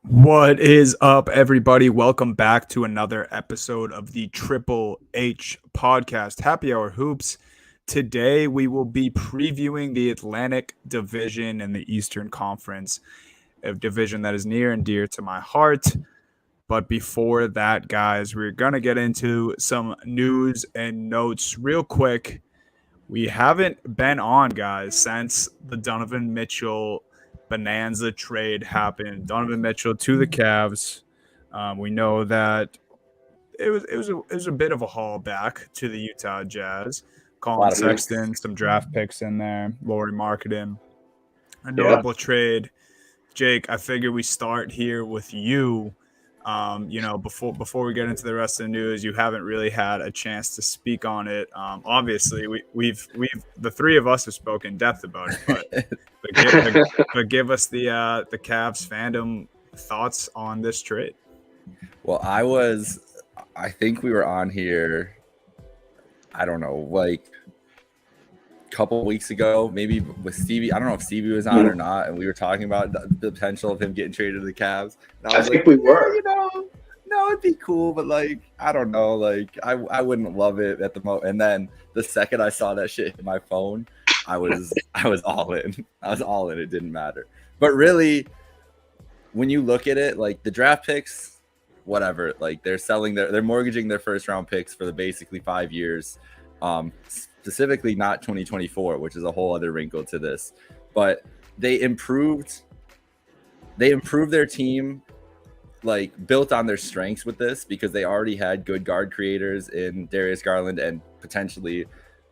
What is up, everybody? Welcome back to another episode of the Triple H podcast, Happy Hour Hoops. Today, we will be previewing the Atlantic Division and the Eastern Conference, a division that is near and dear to my heart. But before that, guys, we're going to get into some news and notes real quick. We haven't been on, guys, since the Donovan Mitchell bonanza trade happened. Donovan Mitchell to the Cavs. We know that it was a bit of a haul back to the Utah Jazz. Colin Sexton, some draft picks in there. Lauri Markkanen, a notable trade. Jake, I figure we start here with you. Before we get into the rest of the news, you haven't really had a chance to speak on it. Obviously, we've the three of us have spoken in depth about it, but give us the Cavs fandom thoughts on this trade. Well, I think we were on here, I don't know, like a couple weeks ago, maybe with Stevie. I don't know if Stevie was on or not, and we were talking about the potential of him getting traded to the Cavs. And I think we were. No, it'd be cool, but I don't know, I wouldn't love it at the moment. And then the second I saw that shit hit my phone, I was all in. I was all in. It didn't matter. But really, when you look at it, the draft picks, whatever, they're mortgaging their first round picks for the basically 5 years, specifically not 2024, which is a whole other wrinkle to this. But they improved their team, built on their strengths with this, because they already had good guard creators in Darius Garland and potentially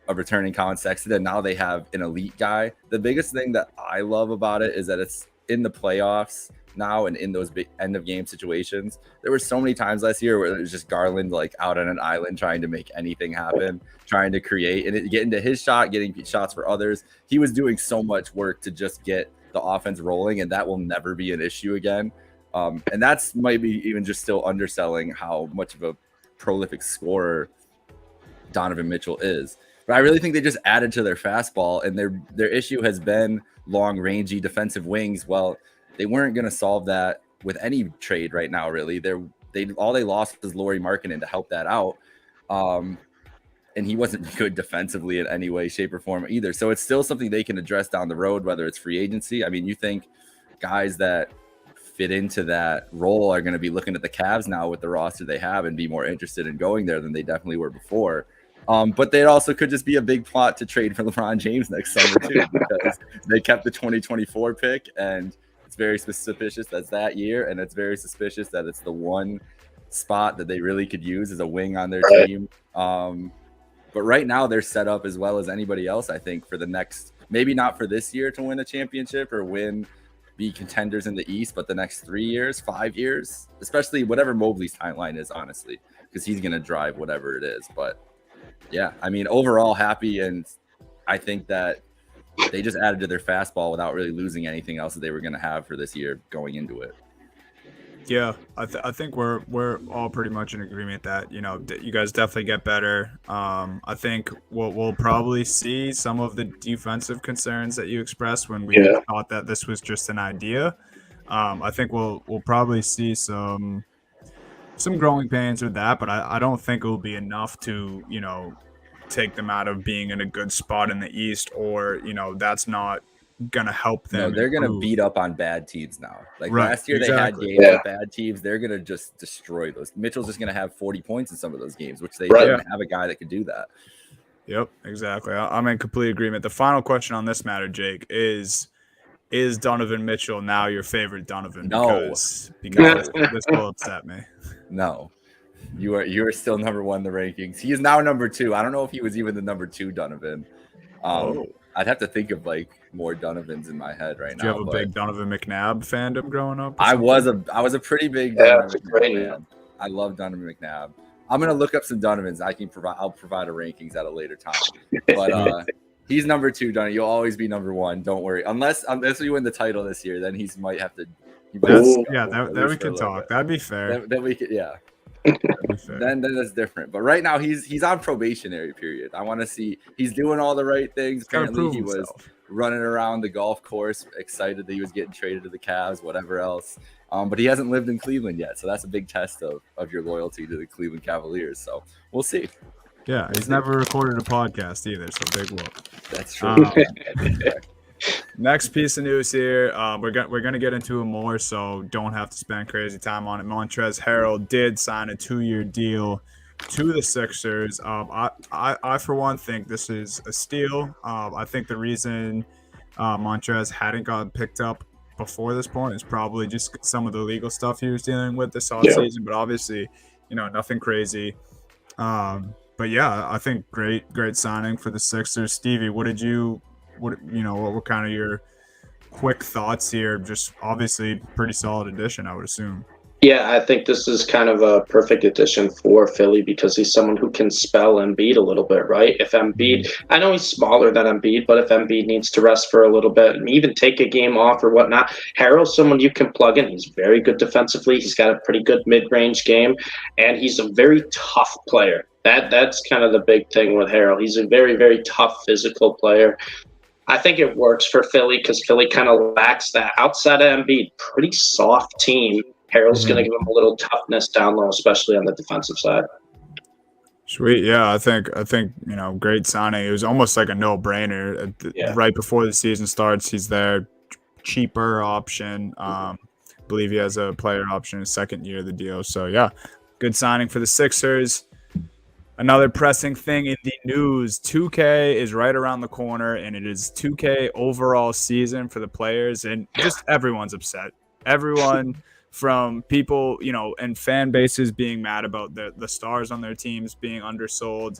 a returning Colin Sexton, and now they have an elite guy. The biggest thing that I love about it is that it's in the playoffs now, and in those big end of game situations. There were so many times last year where it was just Garland out on an island trying to make anything happen, trying to create and get into his shot, getting shots for others. He was doing so much work to just get the offense rolling, and that will never be an issue again. And that's might be even just still underselling how much of a prolific scorer Donovan Mitchell is. But I really think they just added to their fastball, and their issue has been long, rangy defensive wings. Well, they weren't going to solve that with any trade right now, really. All they lost was Lauri Markkanen to help that out. And he wasn't good defensively in any way, shape, or form either. So it's still something they can address down the road, whether it's free agency. I mean, you think guys that fit into that role are going to be looking at the Cavs now with the roster they have and be more interested in going there than they definitely were before. But they also could just be a big plot to trade for LeBron James next summer too, because they kept the 2024 pick, and it's very suspicious that's that year, and it's very suspicious that it's the one spot that they really could use as a wing on their team. But right now they're set up as well as anybody else, I think, for the next, maybe not for this year to win a championship or be contenders in the East, but the next 3 years, 5 years, especially whatever Mobley's timeline is, honestly, because he's going to drive whatever it is. But yeah, I mean, overall happy, and I think that they just added to their fastball without really losing anything else that they were going to have for this year going into it. Yeah, I think we're all pretty much in agreement that you guys definitely get better. I think we'll probably see some of the defensive concerns that you expressed when we thought that this was just an idea. I think we'll probably see some growing pains with that, but I don't think it will be enough to take them out of being in a good spot in the East, or that's not gonna help them. No, they're gonna beat up on bad teams now. Last year, exactly. They had games with bad teams. They're gonna just destroy those. Mitchell's just gonna have 40 points in some of those games, which they didn't have a guy that could do that. Yep, exactly. I'm in complete agreement. The final question on this matter, Jake, is Donovan Mitchell now your favorite Donovan? No, because this will upset me. No, you are still number one in the rankings. He is now number two. I don't know if he was even the number two Donovan. I'd have to think of more Donovans in my head right now. Do you have a big Donovan McNabb fandom growing up? I was a pretty big Donovan McNabb fan. I love Donovan McNabb. I'm gonna look up some Donovans. I'll provide a rankings at a later time. But he's number two, Donovan. You'll always be number one. Don't worry. Unless we win the title this year, then he might have to. That we can talk. That'd be fair. Then we could, yeah. then that's different. But right now he's on probationary period. I want to see he's doing all the right things. Apparently he was running around the golf course, excited that he was getting traded to the Cavs, whatever else. But he hasn't lived in Cleveland yet, so that's a big test of your loyalty to the Cleveland Cavaliers. So we'll see. Yeah, he's never recorded a podcast either, so big whoop. That's true. Next piece of news here, we're gonna get into it more, so don't have to spend crazy time on it. Montrezl Harrell did sign a 2-year deal to the Sixers. I for one think this is a steal. I think the reason Montrezl hadn't gotten picked up before this point is probably just some of the legal stuff he was dealing with this offseason, but obviously, nothing crazy. But yeah, I think great signing for the Sixers. Stevie, what were kind of your quick thoughts here? Just obviously pretty solid addition, I would assume. Yeah, I think this is kind of a perfect addition for Philly because he's someone who can spell Embiid a little bit, right? If Embiid, I know he's smaller than Embiid, but if Embiid needs to rest for a little bit and even take a game off or whatnot, Harrell's someone you can plug in. He's very good defensively. He's got a pretty good mid-range game, and he's a very tough player. That's kind of the big thing with Harrell. He's a very, very tough physical player. I think it works for Philly because Philly kind of lacks that. Outside of Embiid, pretty soft team. Harrell's going to give him a little toughness down low, especially on the defensive side. Sweet, yeah. I think great signing. It was almost like a no-brainer. Right before the season starts, he's there, cheaper option. I believe he has a player option in his second year of the deal. So yeah, good signing for the Sixers. Another pressing thing in the news, 2K is right around the corner, and it is 2K overall season for the players, and just everyone's upset. Everyone from people, and fan bases being mad about the stars on their teams being undersold,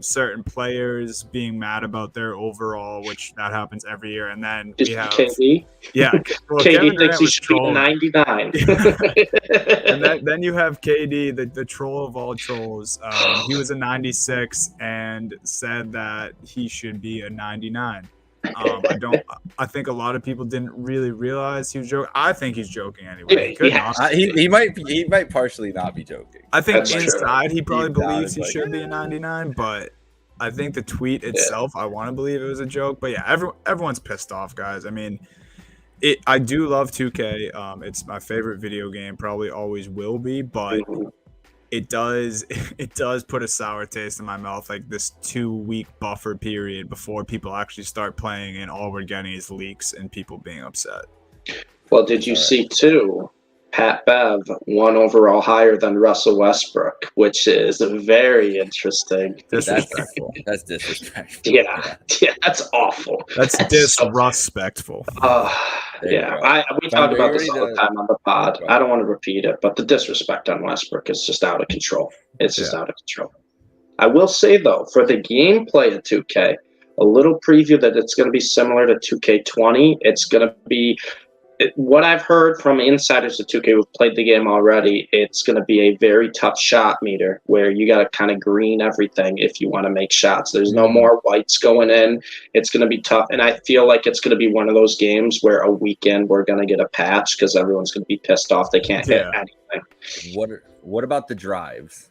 certain players being mad about their overall, which that happens every year. And then we have KD. Yeah, well, KD thinks he should be 99. And then you have KD, the troll of all trolls. He was a 96 and said that he should be a 99. I think a lot of people didn't really realize he was joking. I think he's joking anyway. He might partially not be joking. I think inside he probably believes he should be a 99, but I think the tweet itself, I want to believe it was a joke. But yeah, everyone's pissed off, guys. I mean, I do love 2K. It's my favorite video game, probably always will be, but it does put a sour taste in my mouth, like this 2-week buffer period before people actually start playing, and all we're getting is leaks and people being upset. Well, did you see too? Pat Bev 1 overall higher than Russell Westbrook, which is very interesting. Disrespectful. That's disrespectful. Yeah, that's awful. That's disrespectful. We talk about this all the time on the pod. Right. I don't want to repeat it, but the disrespect on Westbrook is just out of control. It's just out of control. I will say, though, for the gameplay of 2K, a little preview that it's going to be similar to 2K20. It's going to be what I've heard from insiders of 2K who've played the game already. It's going to be a very tough shot meter where you got to kind of green everything if you want to make shots. There's no more whites going in. It's going to be tough. And I feel like it's going to be one of those games where a weekend we're going to get a patch because everyone's going to be pissed off. They can't hit anything. What about the drives?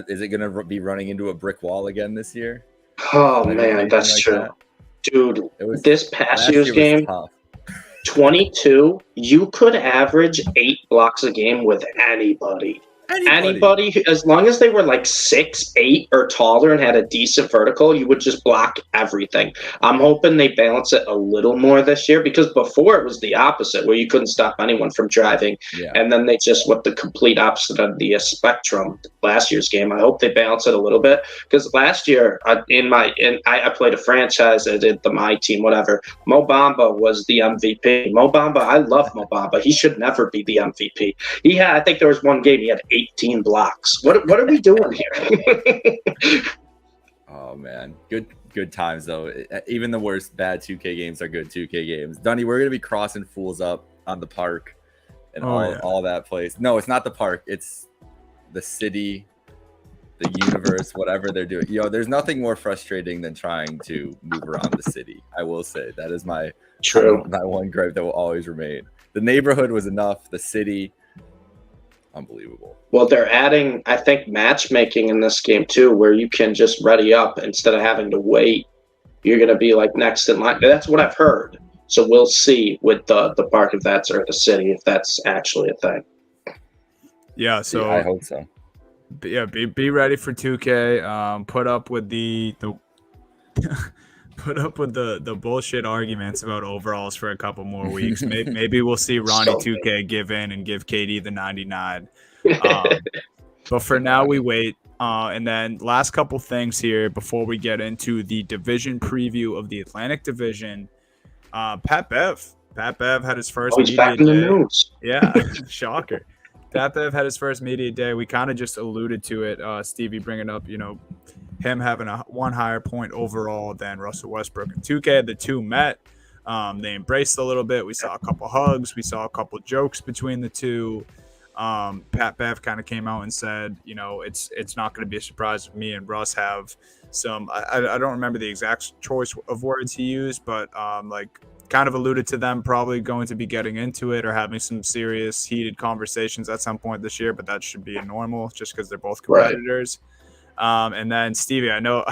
Is it going to be running into a brick wall again this year? Oh, man, that's like true. Dude, this past year's game, 22, you could average 8 blocks a game with anybody. Anybody, as long as they were like 6'8" or taller and had a decent vertical, you would just block everything. I'm hoping they balance it a little more this year because before it was the opposite where you couldn't stop anyone from driving. Yeah. And then they just went the complete opposite of the spectrum last year's game. I hope they balance it a little bit because last year I played a franchise. I did my team, whatever. Mo Bamba was the MVP. Mo Bamba, I love Mo Bamba. He should never be the MVP. I think there was one game he had 18 blocks. What are we doing here? Oh man, good times though. Even the worst bad 2K games are good 2K games. Dunny, we're gonna be crossing fools up on the park and all that place. No, it's not the park. It's the city, the universe, whatever they're doing. There's nothing more frustrating than trying to move around the city. I will say that is my one gripe that will always remain. The neighborhood was enough. The city. unbelievable. Well, they're adding, I think, matchmaking in this game too, where you can just ready up instead of having to wait. You're going to be like next in line. That's what I've heard. So we'll see with the park if that's, or the city, if that's actually a thing. Yeah, so I hope so. Yeah, be ready for 2K. Put up with the put up with the bullshit arguments about overalls for a couple more weeks. Maybe we'll see Ronnie 2K give in and give KD the 99. But for now, we wait. And then last couple things here before we get into the division preview of the Atlantic Division. Pat Bev had his first he's media back in the day. news. Yeah, shocker. Pat Bev had his first media day. We kind of just alluded to it. Stevie bringing up, him having one higher point overall than Russell Westbrook and 2K. The two met. They embraced a little bit. We saw a couple hugs. We saw a couple jokes between the two. Pat Bev kind of came out and said, it's not going to be a surprise if me and Russ have some. I don't remember the exact choice of words he used, but kind of alluded to them probably going to be getting into it or having some serious heated conversations at some point this year. But that should be normal just because they're both competitors. Right. And then Stevie, I know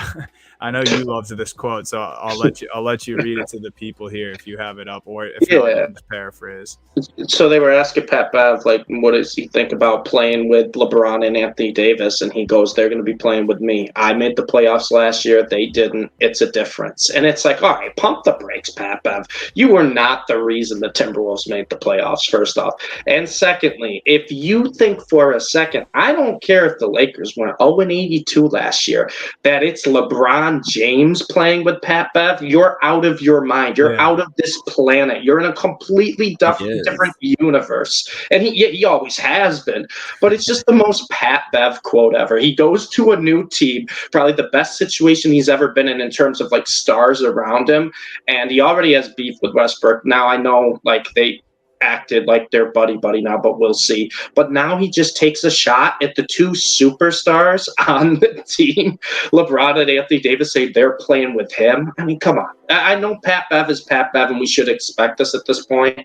you love this quote, so I'll let you read it to the people here if you have it up, or if not, you can just paraphrase. So they were asking Pat Bev, what does he think about playing with LeBron and Anthony Davis? And he goes, they're going to be playing with me. I made the playoffs last year. They didn't. It's a difference. And it's like, all right, pump the brakes, Pat Bev. You were not the reason the Timberwolves made the playoffs, first off. And secondly, if you think for a second, I don't care if the Lakers went 0-82 last year, that it's LeBron James playing with Pat Bev, you're out of your mind. You're out of this planet. You're in a completely different universe. And he always has been. But it's just the most Pat Bev quote ever. He goes to a new team, probably the best situation he's ever been in terms of stars around him. And he already has beef with Westbrook. Now I know they acted like they're buddy now, but we'll see. But now he just takes a shot at the two superstars on the team, LeBron and Anthony Davis, say they're playing with him. I mean, come on. I know Pat Bev is Pat Bev, and we should expect this at this point.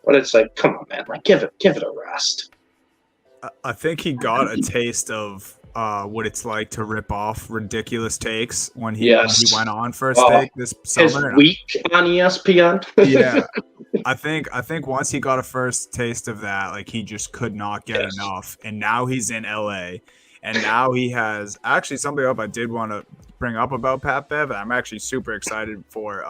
But it's come on, man. Give it a rest. I think he got a taste of what it's like to rip off ridiculous takes when he went on for a steak this summer. His week on ESPN. Yeah. I think once he got a first taste of that, he just could not get enough. And now he's in LA. And now he has actually something up I did want to bring up about Pat Bev. I'm actually super excited for.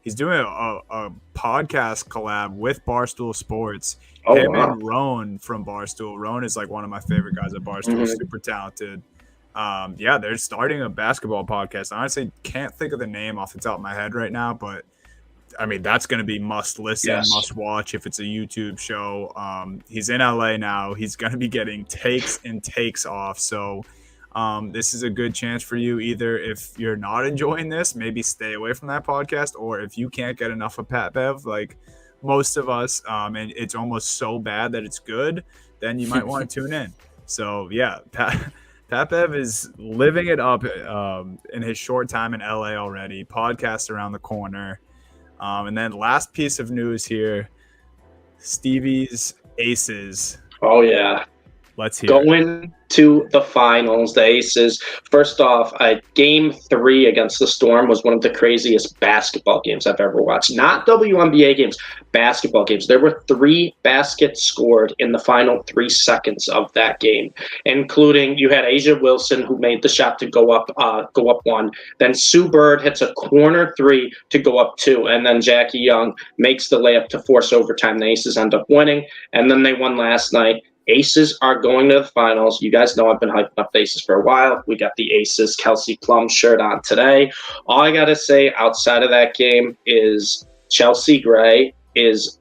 He's doing a podcast collab with Barstool Sports. And Roan from Barstool. Roan is one of my favorite guys at Barstool. Super talented. They're starting a basketball podcast. I honestly can't think of the name off the top of my head right now, but I mean, that's going to be must listen, must watch if it's a YouTube show. He's in LA now. He's going to be getting takes off. So this is a good chance for you. Either if you're not enjoying this, maybe stay away from that podcast, or if you can't get enough of Pat Bev, like most of us, and it's almost so bad that it's good, then you might want to tune in. So yeah, Pat Bev is living it up in his short time in LA already. Podcast around the corner. And then last piece of news here, Stevie's Aces. Oh, yeah. Let's hear Going to the finals, the Aces. First off, Game 3 against the Storm was one of the craziest basketball games I've ever watched. Not WNBA games, basketball games. There were 3 baskets scored in the final 3 seconds of that game, including you had Asia Wilson, who made the shot to go up 1. Then Sue Bird hits a corner 3 to go up 2. And then Jackie Young makes the layup to force overtime. The Aces end up winning. And then they won last night. Aces are going to the finals. You guys know I've been hyping up the Aces for a while. We got the Aces Kelsey Plum shirt on today. All I got to say outside of that game is Chelsea Gray is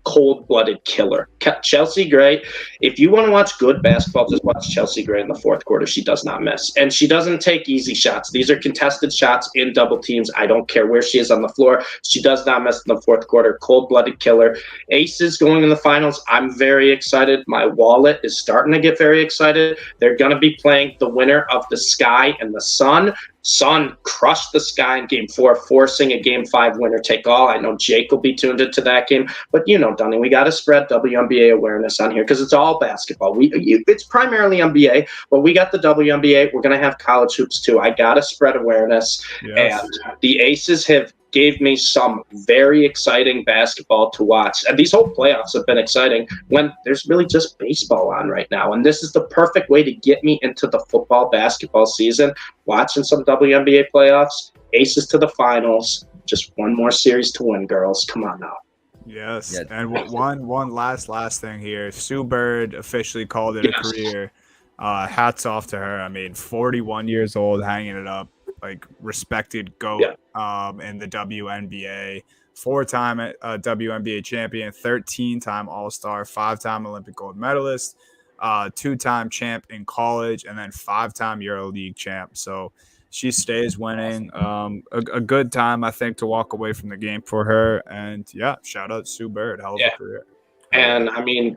cold-blooded killer. Chelsea Gray, if you want to watch good basketball, just watch Chelsea Gray in the fourth quarter. She does not miss. And she doesn't take easy shots. These are contested shots in double teams. I don't care where she is on the floor. She does not miss in the fourth quarter. Cold-blooded killer. Aces going in the finals. I'm very excited. My wallet is starting to get very excited. They're going to be playing the winner of the Sky and the Sun. Sun crushed the Sky in Game 4, forcing a Game 5 winner take all. I know Jake will be tuned into that game. But, Dunny, we got to spread WNBA WNBA awareness on here because it's all basketball. It's primarily NBA, but we got the WNBA. We're going to have college hoops too. I got to spread awareness. Yes. And the Aces have gave me some very exciting basketball to watch. And these whole playoffs have been exciting when there's really just baseball on right now. And this is the perfect way to get me into the football basketball season, watching some WNBA playoffs, Aces to the finals, just one more series to win, girls. Come on now. Yes. Yeah. And one last thing here. Sue Bird officially called it a career. Hats off to her. I mean, 41 years old, hanging it up. Like respected GOAT in the WNBA, 4-time WNBA champion, 13-time All-Star, 5-time Olympic gold medalist, 2-time champ in college, and then 5-time EuroLeague champ. So she stays winning. A good time, I think, to walk away from the game for her. And yeah, shout out Sue Bird, hell of a career. And I mean,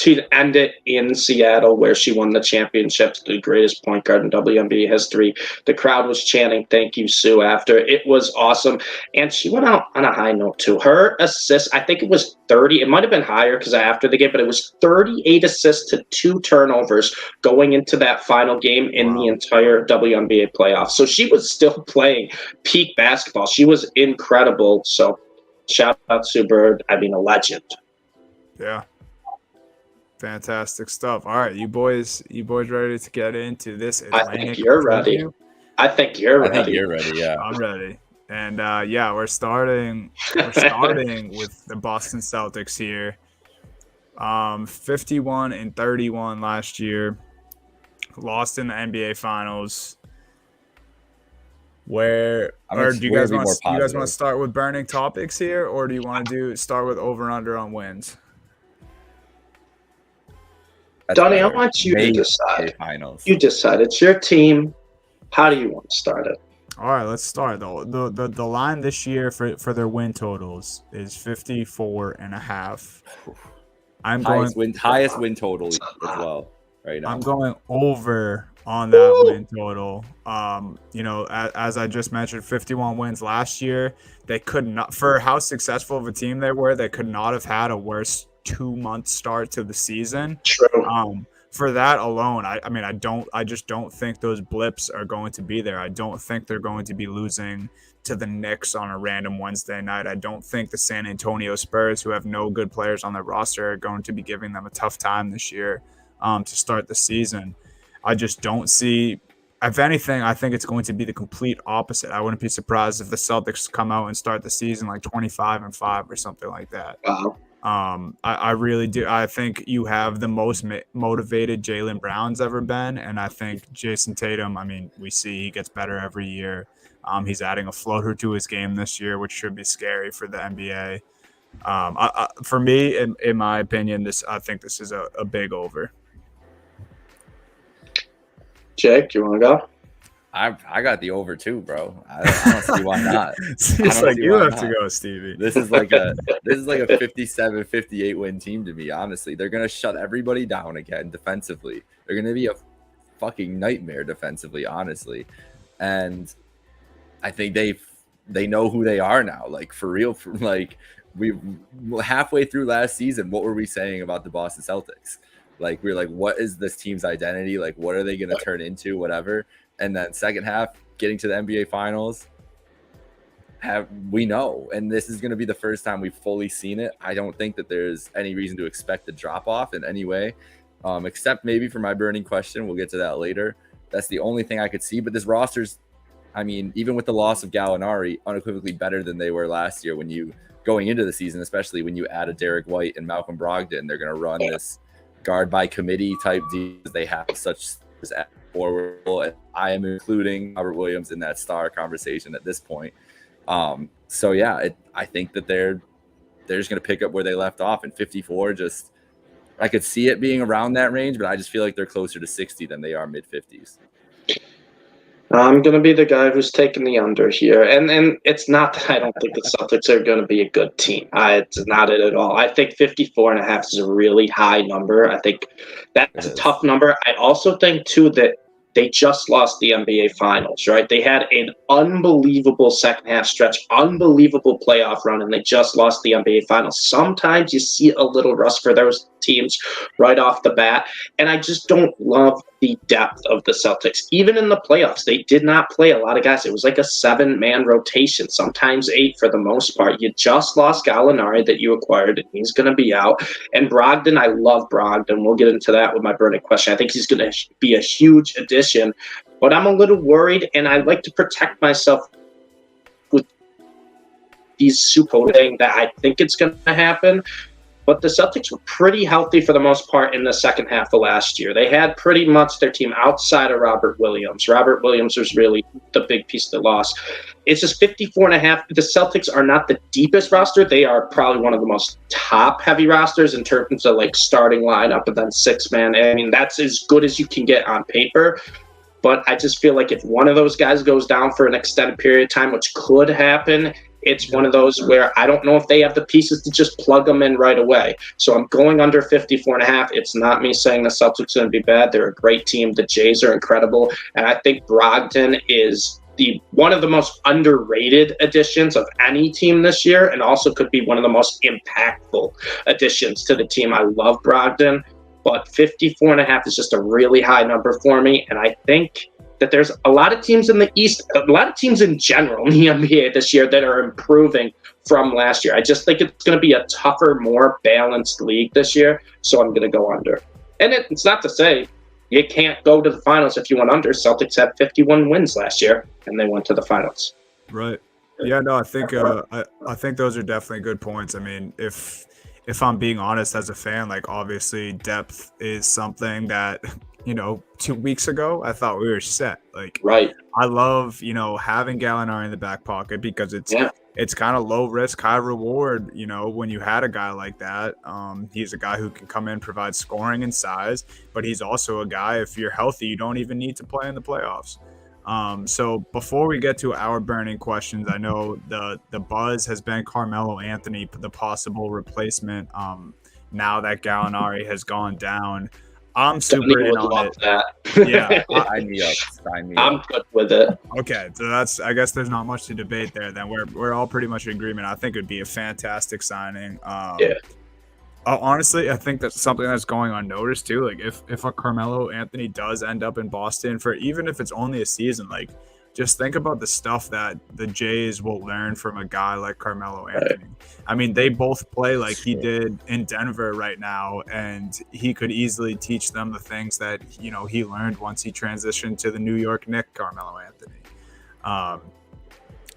to end it in Seattle, where she won the championship, the greatest point guard in WNBA history. The crowd was chanting, "Thank you, Sue," after. It was awesome. And she went out on a high note, too. Her assists, I think it was 30. It might have been higher because after the game, but it was 38 assists to 2 turnovers going into that final game in the entire WNBA playoffs. So she was still playing peak basketball. She was incredible. So shout out Sue Bird. I mean, a legend. Yeah. Fantastic stuff. All right, you boys ready to get into this Atlantic? I think you're ready. I think you're ready. Yeah. I'm ready. And we're starting with the Boston Celtics here. 51-31 last year. Lost in the NBA Finals. Do you guys want to start with burning topics here, or do you want to start with over and under on wins? Donnie, I want you to decide. You decide. It's your team. How do you want to start it? All right, let's start. The line this year for their win totals is 54.5. Highest win total as well right now. I'm going over on that win total. As I just mentioned, 51 wins last year. They could not, for how successful of a team they were, they could not have had a worse 2-month start to the season. True. For that alone, I just don't think those blips are going to be there. I don't think they're going to be losing to the Knicks on a random Wednesday night. I don't think the San Antonio Spurs, who have no good players on their roster, are going to be giving them a tough time this year to start the season. I just don't see. If anything, I think it's going to be the complete opposite. I wouldn't be surprised if the Celtics come out and start the season like 25-5 or something like that. Wow. I really do. I think you have the most motivated Jaylen Brown's ever been, and I think Jason Tatum. I mean, we see he gets better every year. He's adding a floater to his game this year, which should be scary for the NBA. For me, in my opinion, I think this is a big over. Jake, you want to go? I got the over too, bro. I don't see why not. It's like you have to go, Stevie. This is like a 57-58 win team to me. Honestly, they're gonna shut everybody down again defensively. They're gonna be a fucking nightmare defensively, honestly. And I think they know who they are now. Like for real. We halfway through last season, what were we saying about the Boston Celtics? Like we're like, what is this team's identity? Like what are they gonna turn into? Whatever. And then second half, getting to the NBA Finals, we know. And this is going to be the first time we've fully seen it. I don't think that there's any reason to expect a drop-off in any way, except maybe for my burning question. We'll get to that later. That's the only thing I could see. But this roster's, I mean, even with the loss of Gallinari, unequivocally better than they were last year when you, going into the season, especially when you add a Derek White and Malcolm Brogdon, they're going to run this guard by committee type deal. They have such forward, and I am including Robert Williams in that star conversation at this point. So yeah, I think that they're just going to pick up where they left off in 54. Just I could see it being around that range, but I just feel like they're closer to 60 than they are mid 50s. I'm going to be the guy who's taking the under here. And it's not that I don't think the Celtics are going to be a good team. It's not it at all. I think 54.5 is a really high number. I think that's a tough number. I also think, too, that they just lost the NBA Finals, right? They had an unbelievable second half stretch, unbelievable playoff run, and they just lost the NBA Finals. Sometimes you see a little rust for those teams right off the bat, and I just don't love the depth of the Celtics. Even in the playoffs, they did not play a lot of guys. It was like a 7-man rotation, sometimes 8 for the most part. You just lost Gallinari that you acquired, and he's going to be out. And Brogdon, I love Brogdon. We'll get into that with my burning question. I think he's going to be a huge addition, but I'm a little worried, and I like to protect myself with these super thing that I think it's going to happen. But the Celtics were pretty healthy for the most part in the second half of last year. They had pretty much their team outside of Robert Williams. Robert Williams was really the big piece of the loss. It's just 54.5. The Celtics are not the deepest roster. They are probably one of the most top-heavy rosters in terms of like starting lineup and then 6-man. I mean, that's as good as you can get on paper. But I just feel like if one of those guys goes down for an extended period of time, which could happen, it's one of those where I don't know if they have the pieces to just plug them in right away. So I'm going under 54.5. It's not me saying the Celtics are going to be bad. They're a great team. The Jays are incredible. And I think Brogdon is one of the most underrated additions of any team this year, and also could be one of the most impactful additions to the team. I love Brogdon, but 54.5 is just a really high number for me. And I think that there's a lot of teams in the East, a lot of teams in general in the NBA this year that are improving from last year. I just think it's going to be a tougher, more balanced league this year, so I'm going to go under. And it's not to say you can't go to the finals if you went under. Celtics had 51 wins last year, and they went to the finals. Right. Yeah, no, I think I think those are definitely good points. I mean, if I'm being honest as a fan, like obviously depth is something that – 2 weeks ago, I thought we were set. Like, right. I love, having Gallinari in the back pocket because it's kind of low risk, high reward, when you had a guy like that. He's a guy who can come in, provide scoring and size, but he's also a guy, if you're healthy, you don't even need to play in the playoffs. So before we get to our burning questions, I know the buzz has been Carmelo Anthony, the possible replacement. Now that Gallinari has gone down, I'm super in on it. That. Yeah, sign me up. I'm good with it. Okay, so I guess there's not much to debate there. Then we're all pretty much in agreement. I think it'd be a fantastic signing. Yeah. Honestly, I think that's something that's going unnoticed too. Like if a Carmelo Anthony does end up in Boston for even if it's only a season, like just think about the stuff that the Jays will learn from a guy like Carmelo Anthony. Right. I mean, they both play like he did in Denver right now, and he could easily teach them the things that, he learned once he transitioned to the New York Knicks, Carmelo Anthony.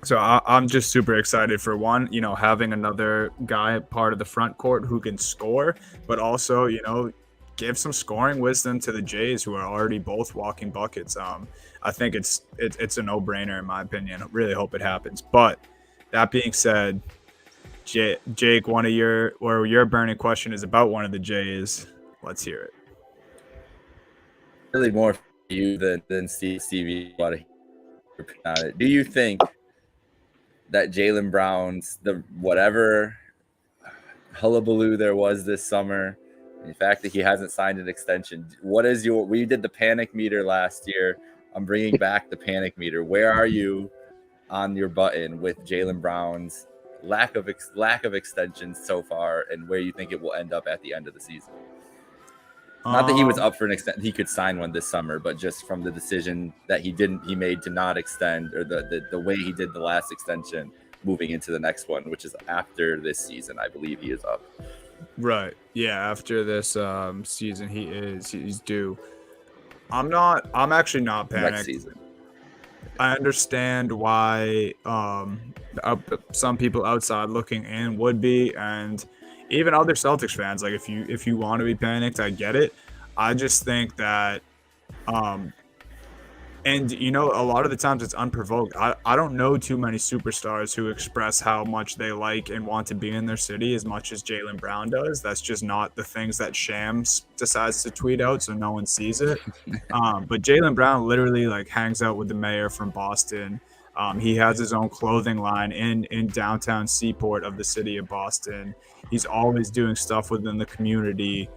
So I'm just super excited for one, having another guy part of the front court who can score, but also, give some scoring wisdom to the Jays who are already both walking buckets. I think it's a no-brainer in my opinion. I really hope it happens. But that being said, Jake, your burning question is about one of the Jays. Let's hear it. Really more for you than Stevie. Do you think that Jaylen Brown's the whatever hullabaloo there was this summer, the fact that he hasn't signed an extension, we did the panic meter last year. I'm bringing back the panic meter. Where are you on your button with Jaylen Brown's lack of extensions so far, and where you think it will end up at the end of the season? Not that he was up for an extent, he could sign one this summer, but just from the decision that he made to not extend, or the way he did the last extension moving into the next one, which is after this season, I believe he is up. Right. Yeah. After this season, he's due. I'm actually not panicked. Next season. I understand why some people outside looking in would be, and even other Celtics fans. Like if you want to be panicked, I get it. I just think that, and a lot of the times it's unprovoked. I don't know too many superstars who express how much they like and want to be in their city as much as Jaylen Brown does. That's just not the things that Shams decides to tweet out, so no one sees it. But Jaylen Brown literally hangs out with the mayor from Boston. He has his own clothing line in downtown Seaport of the city of Boston. He's always doing stuff within the community.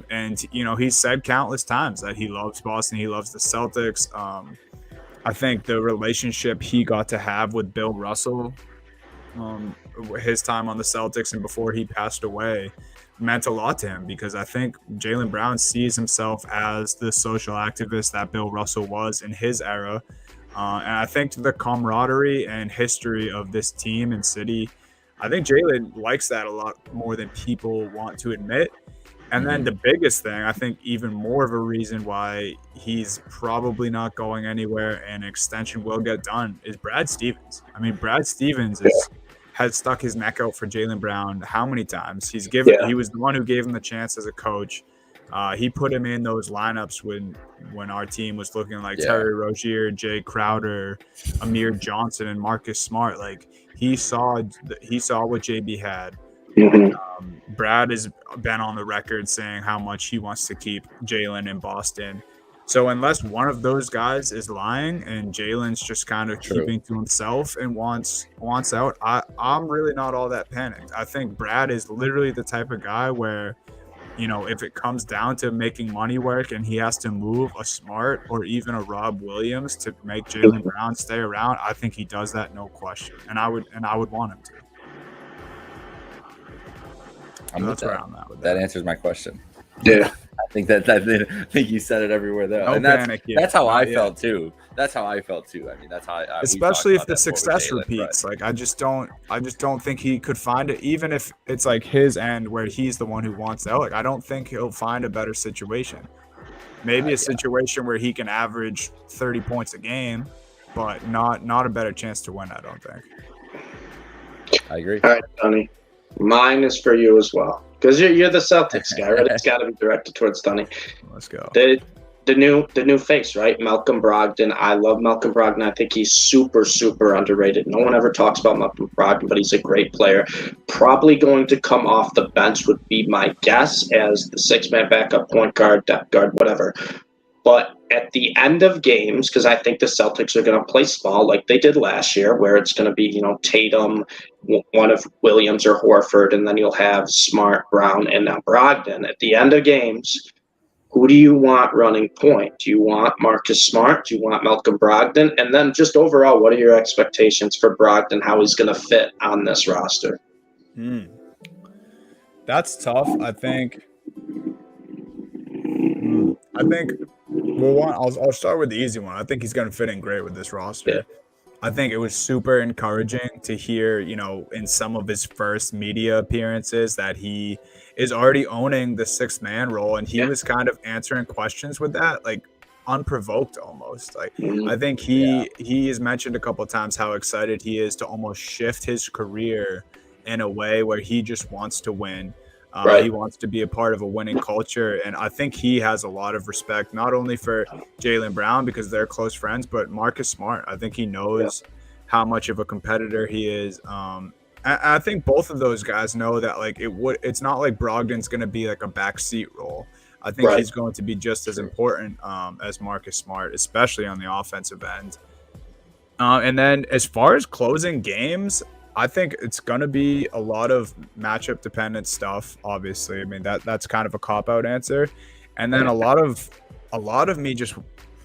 And he's said countless times that he loves Boston. He loves the Celtics. I think the relationship he got to have with Bill Russell, his time on the Celtics and before he passed away, meant a lot to him, because I think Jaylen Brown sees himself as the social activist that Bill Russell was in his era. And I think the camaraderie and history of this team and city, I think Jaylen likes that a lot more than people want to admit. And then the biggest thing, I think even more of a reason why he's probably not going anywhere and an extension will get done, is Brad Stevens. I mean, Brad Stevens has stuck his neck out for Jaylen Brown how many times? He was the one who gave him the chance as a coach. He put him in those lineups when our team was looking like Terry Rozier, Jay Crowder, Amir Johnson, and Marcus Smart. Like, he saw what JB had. Brad has been on the record saying how much he wants to keep Jaylen in Boston. So unless one of those guys is lying and Jaylen's just kind of keeping to himself and wants out, I'm really not all that panicked. I think Brad is literally the type of guy where, if it comes down to making money work and he has to move a Smart or even a Rob Williams to make Jaylen Brown stay around, I think he does that, no question. And I would want him to. That's where I'm at with that. That answers my question. Yeah, I think you said it everywhere there, and that's how I felt too. That's how I felt too. I mean, that's how. Especially if the success repeats, right? Like I just don't think he could find it, even if it's like his end where he's the one who wants out. Like I don't think he'll find a better situation. Maybe a situation where he can average 30 points a game, but not a better chance to win. I don't think. I agree. All right, Donnie. Mine is for you as well, because you're the Celtics guy, right? It's got to be directed towards Donnie. Let's go. The new face, right? Malcolm Brogdon. I love Malcolm Brogdon. I think he's super, super underrated. No one ever talks about Malcolm Brogdon, but he's a great player. Probably going to come off the bench would be my guess as the six-man backup, point guard, depth guard, whatever. But at the end of games, because I think the Celtics are going to play small like they did last year, where it's going to be, Tatum, one of Williams or Horford, and then you'll have Smart, Brown, and now Brogdon. At the end of games, who do you want running point? Do you want Marcus Smart? Do you want Malcolm Brogdon? And then just overall, what are your expectations for Brogdon, how he's going to fit on this roster? That's tough. I think. Well, I'll start with the easy one. I think he's going to fit in great with this roster. Yeah. I think it was super encouraging to hear, in some of his first media appearances that he is already owning the sixth man role, and he was kind of answering questions with that, like unprovoked almost. Like I think he has mentioned a couple of times how excited he is to almost shift his career in a way where he just wants to win. He wants to be a part of a winning culture, and I think he has a lot of respect, not only for Jaylen Brown because they're close friends, but Marcus Smart. I think he knows how much of a competitor he is. I think both of those guys know that it's not like Brogdon's going to be like a backseat role. I think he's going to be just as important as Marcus Smart, especially on the offensive end. And then as far as closing games, I think it's going to be a lot of matchup dependent stuff. Obviously, I mean that's kind of a cop out answer, and then a lot of me just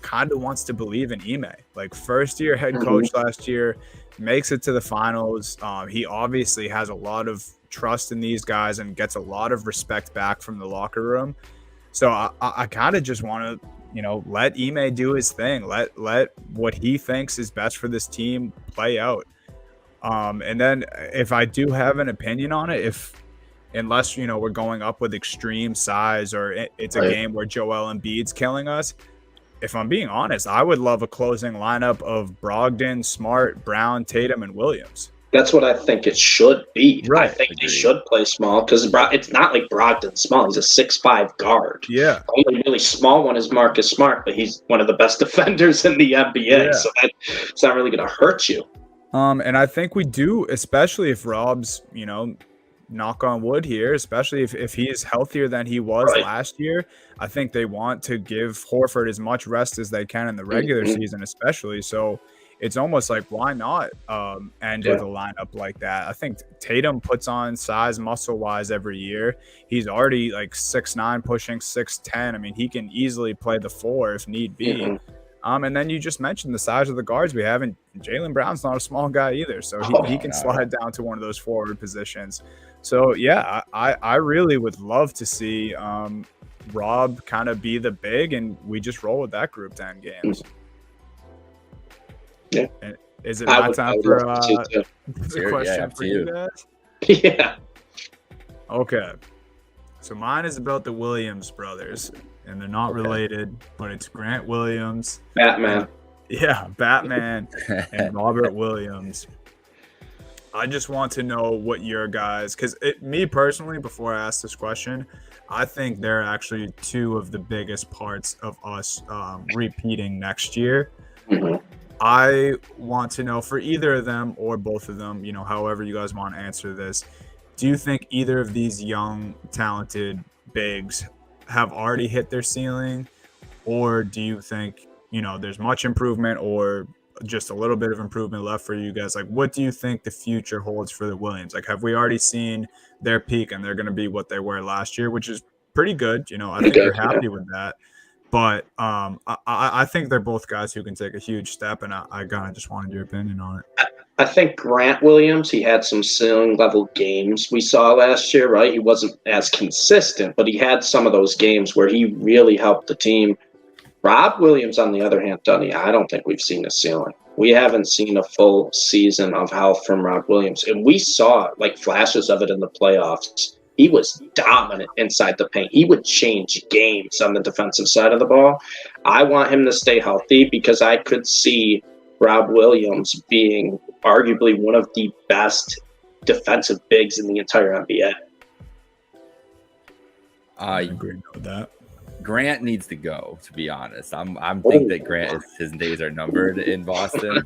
kind of wants to believe in Ime. Like first year head coach last year, makes it to the finals. He obviously has a lot of trust in these guys and gets a lot of respect back from the locker room. So I kind of just want to let Ime do his thing. Let what he thinks is best for this team play out. And then if I do have an opinion on it, unless we're going up with extreme size or it's a game where Joel Embiid's killing us, if I'm being honest, I would love a closing lineup of Brogdon, Smart, Brown, Tatum, and Williams. That's what I think it should be. Right. I think they should play small because it's not like Brogdon's small. He's a 6'5" guard. Yeah. The only really small one is Marcus Smart, but he's one of the best defenders in the NBA. Yeah. So it's not really going to hurt you. And I think we do, especially if Rob's, knock on wood here, especially if he is healthier than he was last year. I think they want to give Horford as much rest as they can in the regular season, especially. So it's almost like, why not end with a lineup like that? I think Tatum puts on size muscle-wise every year. He's already like 6'9", pushing 6'10". I mean, he can easily play the 4 if need be. And then you just mentioned the size of the guards we have, and Jaylen Brown's not a small guy either, so he can slide down to one of those forward positions. So, yeah, I really would love to see Rob kind of be the big, and we just roll with that group 10 games. Yeah. And is it my time for the question for you guys? Yeah. Okay. So mine is about the Williams brothers, and they're not related, but it's Grant Williams. Batman. Batman and Robert Williams. I just want to know what your guys, because me personally, before I ask this question, I think they're actually two of the biggest parts of us repeating next year. I want to know for either of them or both of them, however you guys want to answer this, do you think either of these young, talented bigs have already hit their ceiling? Or do you think, there's much improvement or just a little bit of improvement left for you guys? Like, what do you think the future holds for the Williams? Like, have we already seen their peak and they're going to be what they were last year, which is pretty good. I think they're happy with that. But I think they're both guys who can take a huge step, and I kind of just wanted your opinion on it. I think Grant Williams, he had some ceiling level games we saw last year, right? He wasn't as consistent, but he had some of those games where he really helped the team. Rob Williams, on the other hand, Dunny, I don't think we've seen a ceiling. We haven't seen a full season of health from Rob Williams, and we saw like flashes of it in the playoffs. He was dominant inside the paint. He would change games on the defensive side of the ball. I want him to stay healthy because I could see Rob Williams being arguably one of the best defensive bigs in the entire NBA. I agree with that. Grant needs to go, to be honest. I'm think that Grant his days are numbered in Boston.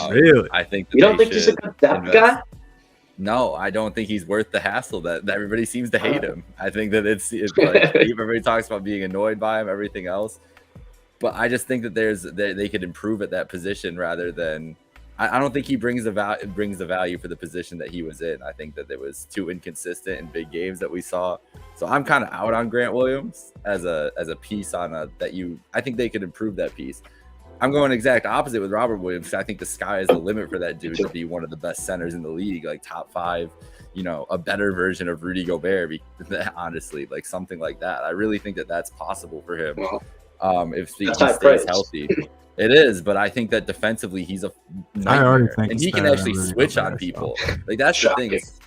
Really? I think you don't think he's a good depth guy? No, I don't think he's worth the hassle that everybody seems to hate him. I think that it's like everybody talks about being annoyed by him, everything else. But I just think that they could improve at that position rather than I don't think he brings the value for the position that he was in. I think that it was too inconsistent in big games that we saw. So I'm kind of out on Grant Williams as a piece on I think they could improve that piece. I'm going exact opposite with Robert Williams. I think the sky is the limit for that dude to be one of the best centers in the league, like top 5, a better version of Rudy Gobert, honestly, like something like that. I really think that that's possible for him if he stays healthy. It is, but I think that defensively he's a nightmare, and he can actually switch on people. Like that's the thing is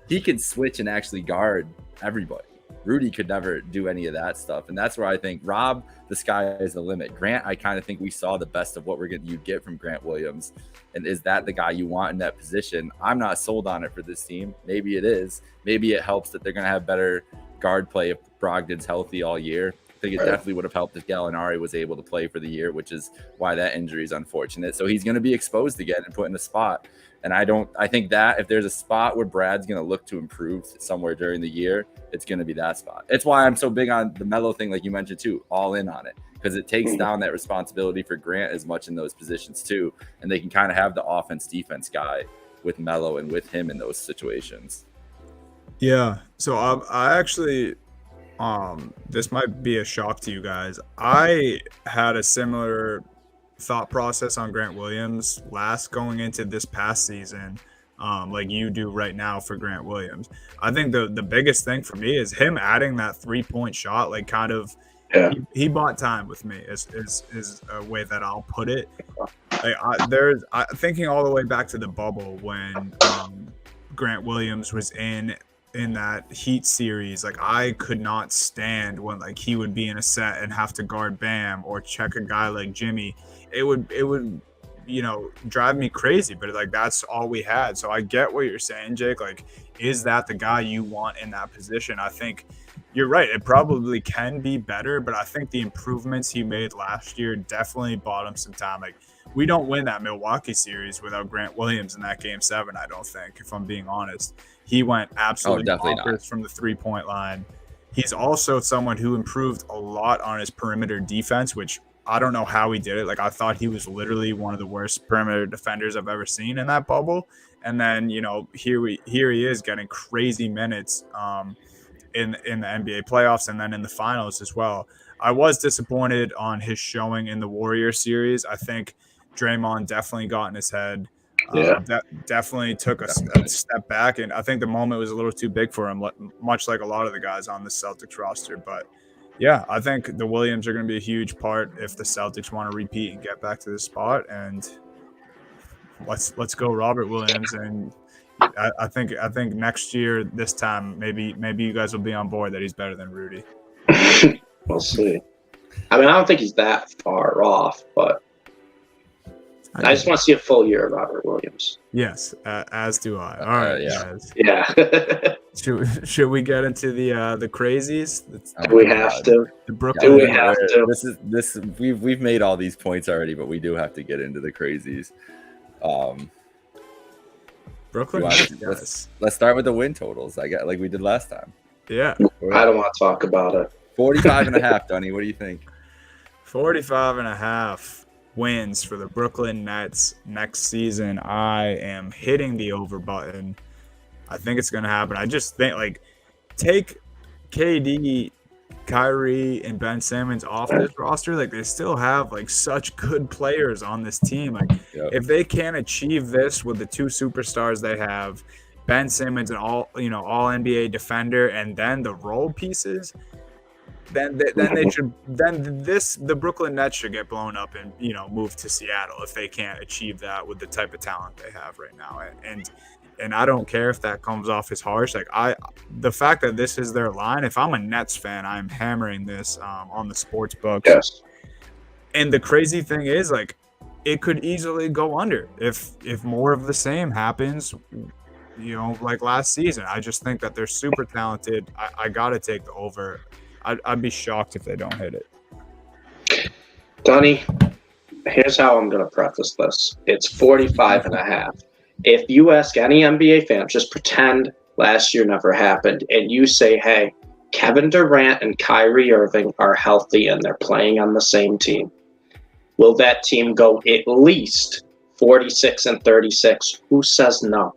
he can switch and actually guard everybody. Rudy could never do any of that stuff, and that's where I think Rob, the sky is the limit. Grant, I kind of think we saw the best of what you get from Grant Williams, and is that the guy you want in that position? I'm not sold on it for this team. Maybe it is. Maybe it helps that they're going to have better guard play if Brogdon's healthy all year. I think it definitely would have helped if Gallinari was able to play for the year, which is why that injury is unfortunate. So he's going to be exposed again and put in a spot. And I think that if there's a spot where Brad's going to look to improve somewhere during the year, it's going to be that spot. It's why I'm so big on the Melo thing, like you mentioned too, all in on it, because it takes down that responsibility for Grant as much in those positions too. And they can kind of have the offense defense guy with Melo and with him in those situations. Yeah. So I actually, this might be a shock to you guys. I had a similar thought process on Grant Williams going into this past season, like you do right now for Grant Williams. I think the biggest thing for me is him adding that 3-point shot, like kind of he bought time with me is a way that I'll put it. Like thinking all the way back to the bubble when Grant Williams was in that Heat series, like I could not stand when like he would be in a set and have to guard Bam or check a guy like Jimmy. It would drive me crazy, but like that's all we had. So I get what you're saying, Jake. Like, is that the guy you want in that position? I think you're right. It probably can be better, but I think the improvements he made last year definitely bought him some time. Like, we don't win that Milwaukee series without Grant Williams in that Game 7, I don't think, if I'm being honest. He went absolutely bonkers from the 3-point line. He's also someone who improved a lot on his perimeter defense, which I don't know how he did it. Like, I thought he was literally one of the worst perimeter defenders I've ever seen in that bubble. And then, here he is getting crazy minutes in the NBA playoffs and then in the finals as well. I was disappointed on his showing in the Warrior series. I think Draymond definitely got in his head. Definitely took a step back, and I think the moment was a little too big for him, much like a lot of the guys on the Celtics roster. But yeah, I think the Williams are going to be a huge part if the Celtics want to repeat and get back to the spot. And let's go, Robert Williams. And I think next year, this time, maybe you guys will be on board that he's better than Rudy. We'll see. I mean, I don't think he's that far off, but I just want to see a full year of Robert Williams. Yes, as do I. All right, yeah. Should we get into the crazies? Do we have to? The Brooklyn. Do we have to? This we've made all these points already, but we do have to get into the crazies. Brooklyn. Let's start with the win totals. I got like we did last time. Yeah. I don't want to talk about it. 45.5, Donnie. What do you think? 45.5 wins for the Brooklyn Nets next season. I am hitting the over button. I think it's going to happen. I just think, like, take KD, Kyrie, and Ben Simmons off this roster. Like, they still have, like, such good players on this team. Like, if they can't achieve this with the two superstars they have, Ben Simmons, an all NBA defender, and then the role pieces, then the Brooklyn Nets should get blown up and move to Seattle if they can't achieve that with the type of talent they have right now. And I don't care if that comes off as harsh. Like, the fact that this is their line, if I'm a Nets fan, I'm hammering this on the sports books. Yes. And the crazy thing is, like, it could easily go under if more of the same happens. Like last season. I just think that they're super talented. I gotta take the over. I'd be shocked if they don't hit it. Donnie, here's how I'm going to preface this. It's 45.5. If you ask any NBA fan, just pretend last year never happened, and you say, hey, Kevin Durant and Kyrie Irving are healthy and they're playing on the same team, will that team go at least 46-36? Who says no?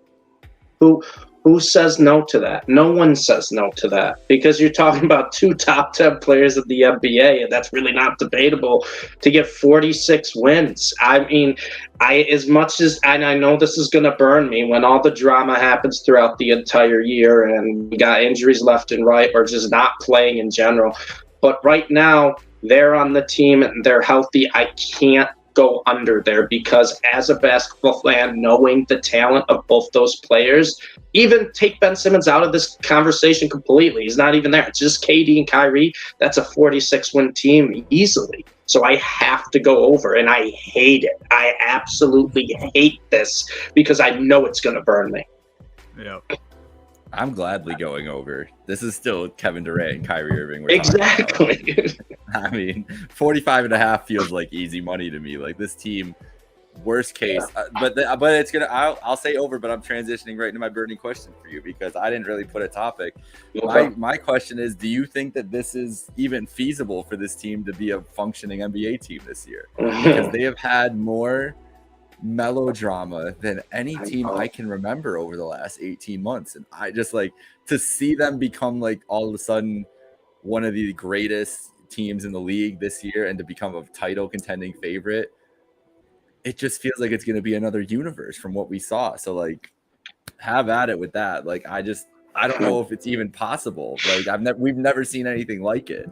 Who says no to that? No one says no to that, because you're talking about two top 10 players of the NBA, and that's really not debatable to get 46 wins. I mean, as much as, and I know this is going to burn me when all the drama happens throughout the entire year and we got injuries left and right or just not playing in general. But right now, they're on the team and they're healthy. I can't go under there, because as a basketball fan, knowing the talent of both those players, even take Ben Simmons out of this conversation completely, he's not even there, it's just KD and Kyrie, that's a 46-win team easily. So I have to go over, and I hate it. I absolutely hate this, because I know it's going to burn me. Yeah. I'm gladly going over. This is still Kevin Durant and Kyrie Irving. Exactly. I mean, 45.5 feels like easy money to me. Like, this team, worst case, but it's gonna. I'll say over, but I'm transitioning right into my burning question for you, because I didn't really put a topic. Okay. My question is, do you think that this is even feasible for this team to be a functioning NBA team this year? Because they have had more melodrama than any team I can remember over the last 18 months, and I just like to see them become like all of a sudden one of the greatest teams in the league this year and to become a title contending favorite. It just feels like it's going to be another universe from what we saw. So like, have at it with that. Like, I don't know if it's even possible. Like, we've never seen anything like it.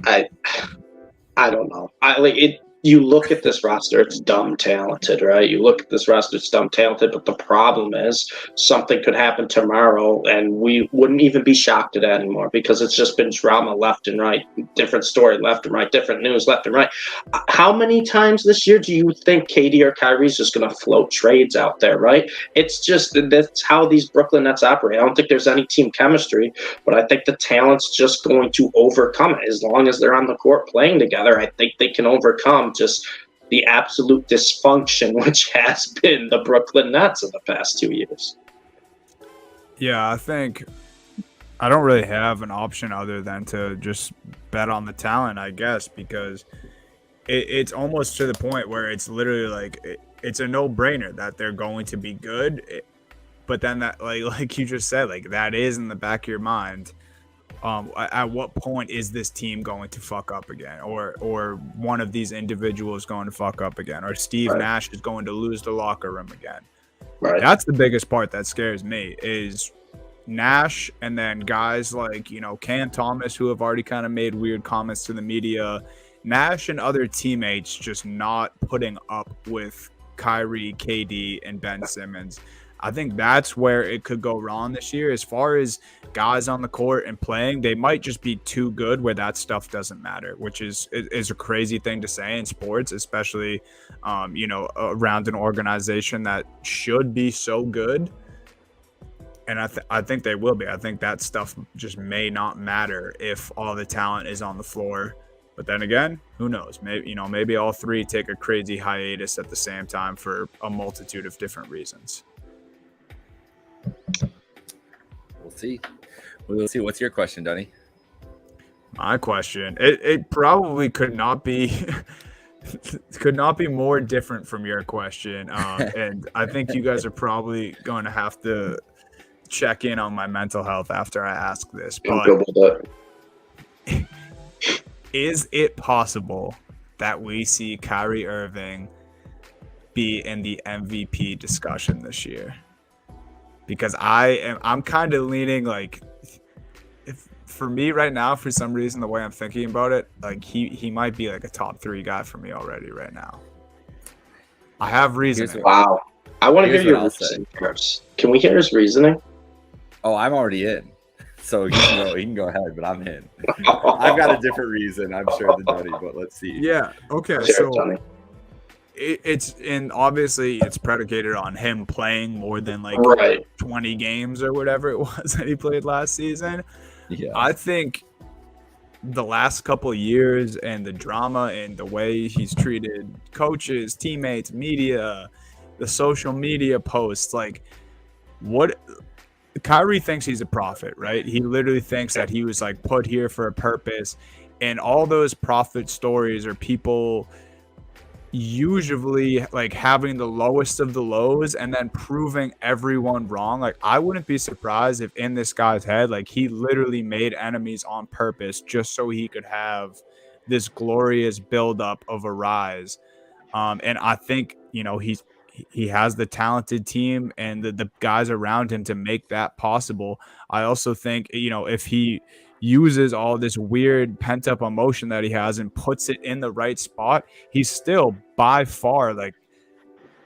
I don't know. You look at this roster, it's dumb talented, right? You look at this roster, it's dumb talented, but the problem is something could happen tomorrow and we wouldn't even be shocked at that anymore, because it's just been drama left and right, different story left and right, different news left and right. How many times this year do you think KD or Kyrie's just going to float trades out there, right? It's just, that's how these Brooklyn Nets operate. I don't think there's any team chemistry, but I think the talent's just going to overcome it. As long as they're on the court playing together, I think they can overcome just the absolute dysfunction which has been the Brooklyn Nets in the past 2 years. Yeah, I think I don't really have an option other than to just bet on the talent, I guess, because it's almost to the point where it's literally like it's a no-brainer that they're going to be good. But then that, like you just said, like that is in the back of your mind. At what point is this team going to fuck up again, or one of these individuals going to fuck up again, or Steve Nash is going to lose the locker room again? Right. That's the biggest part that scares me is Nash, and then guys like, Cam Thomas, who have already kind of made weird comments to the media. Nash and other teammates just not putting up with Kyrie, KD, and Ben Simmons. I think that's where it could go wrong this year. As far as guys on the court and playing, they might just be too good where that stuff doesn't matter, which is a crazy thing to say in sports, especially, around an organization that should be so good. And I think they will be. I think that stuff just may not matter if all the talent is on the floor. But then again, who knows? Maybe all three take a crazy hiatus at the same time for a multitude of different reasons. We'll see. What's your question, Dunny? My question, it probably could not be more different from your question. And I think you guys are probably going to have to check in on my mental health after I ask this. But is it possible that we see Kyrie Irving be in the MVP discussion this year? Because I'm kind of leaning like, for me right now, for some reason, the way I'm thinking about it, like he might be like a top 3 guy for me already right now. I have reasoning. Wow. I want to hear your reasoning first. Can we hear his reasoning? Oh, I'm already in. So he can go ahead, but I'm in. I've got a different reason, I'm sure, than Dunny, but let's see. Yeah, okay. So obviously it's predicated on him playing more than 20 games or whatever it was that he played last season. Yeah. I think the last couple of years and the drama and the way he's treated coaches, teammates, media, the social media posts, Kyrie thinks he's a prophet, right? He literally thinks that he was put here for a purpose, and all those prophet stories are people usually having the lowest of the lows and then proving everyone wrong. I wouldn't be surprised if in this guy's head, he literally made enemies on purpose just so he could have this glorious buildup of a rise. And I think, he has the talented team and the guys around him to make that possible. I also think, if he uses all this weird pent-up emotion that he has and puts it in the right spot, he's still by far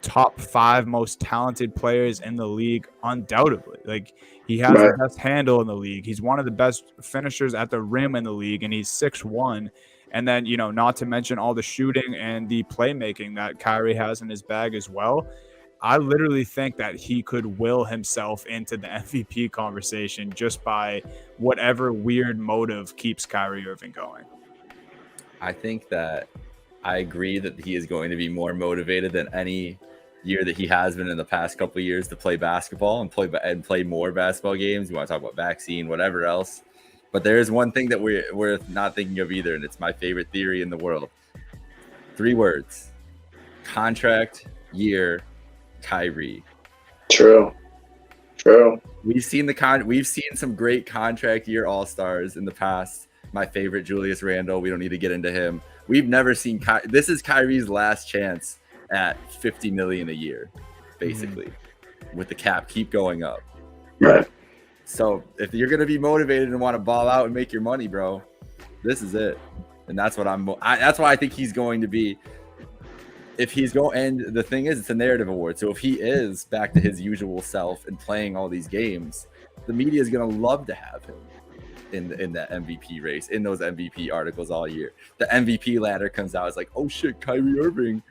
top 5 most talented players in the league, undoubtedly. He has the best handle in the league. He's one of the best finishers at the rim in the league, and he's 6'1". And then, not to mention all the shooting and the playmaking that Kyrie has in his bag as well. I literally think that he could will himself into the MVP conversation just by whatever weird motive keeps Kyrie Irving going. I think that I agree that he is going to be more motivated than any year that he has been in the past couple of years to play basketball and play more basketball games. You want to talk about vaccine, whatever else. But there is one thing that we're not thinking of either, and it's my favorite theory in the world. 3 words: contract year Kyrie. True. We've seen some great contract year all-stars in the past. My favorite, Julius Randle. We don't need to get into him. We've never seen this is Kyrie's last chance at $50 million a year, basically, with the cap keep going up. Right. So if you're gonna be motivated and want to ball out and make your money, bro, this is it. And that's what that's why I think he's going to be. If he's going, and the thing is, it's a narrative award. So if he is back to his usual self and playing all these games, the media is gonna love to have him in that MVP race, in those MVP articles all year. The MVP ladder comes out. It's like, oh shit, Kyrie Irving.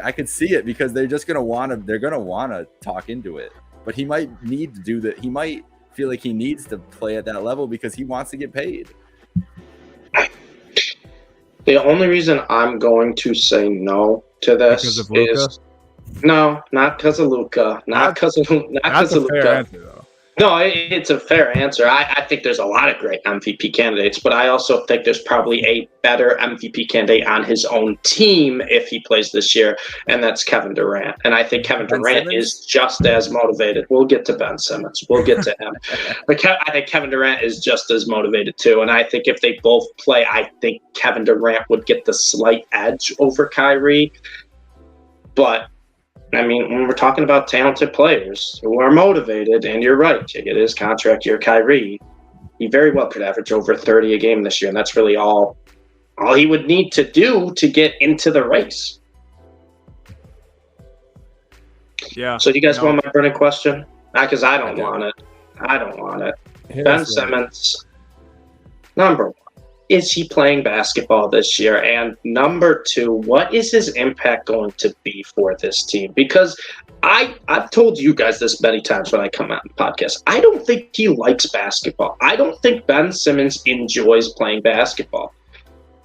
I could see it because they're gonna wanna talk into it. But he might need to do that. He might feel like he needs to play at that level because he wants to get paid. The only reason I'm going to say no to this is no, not because of Luka, not because of Luka. No, it's a fair answer. I think there's a lot of great MVP candidates, but I also think there's probably a better MVP candidate on his own team if he plays this year, and that's Kevin Durant. And I think Kevin Durant is just as motivated. We'll get to Ben Simmons. We'll get to him. But I think Kevin Durant is just as motivated too. And I think if they both play, I think Kevin Durant would get the slight edge over Kyrie. But I mean, when we're talking about talented players who are motivated, and you're right, it is contract year Kyrie, he very well could average over 30 a game this year, and that's really all he would need to do to get into the race. Yeah. So do you guys want my burning question? Because I don't want it. I don't want it. Ben Simmons, number one. Is he playing basketball this year? And number two, what is his impact going to be for this team? Because I've told you guys this many times when I come out on the podcast. I don't think he likes basketball. I don't think Ben Simmons enjoys playing basketball.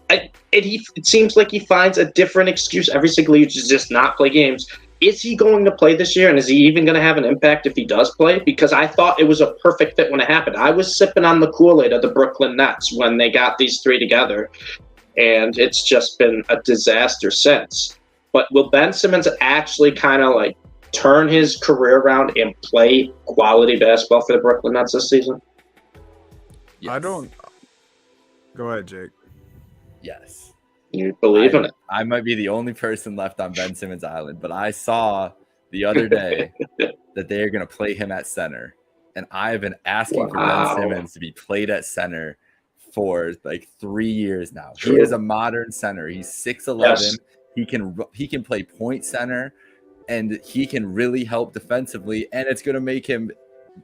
It seems like he finds a different excuse every single year to just not play games. Is he going to play this year, and is he even going to have an impact if he does play? Because I thought it was a perfect fit when it happened. I was sipping on the Kool-Aid of the Brooklyn Nets when they got these three together, and it's just been a disaster since. But will Ben Simmons actually kind of like turn his career around and play quality basketball for the Brooklyn Nets this season? Yes. I don't. Go ahead, Jake. Yes. You believe in it. I might be the only person left on Ben Simmons Island, but I saw the other day that they are going to play him at center. And I've been asking for Ben Simmons to be played at center for like 3 years now. He is a modern center. He's 6'11". Yes. He can play point center, and he can really help defensively. And it's going to make him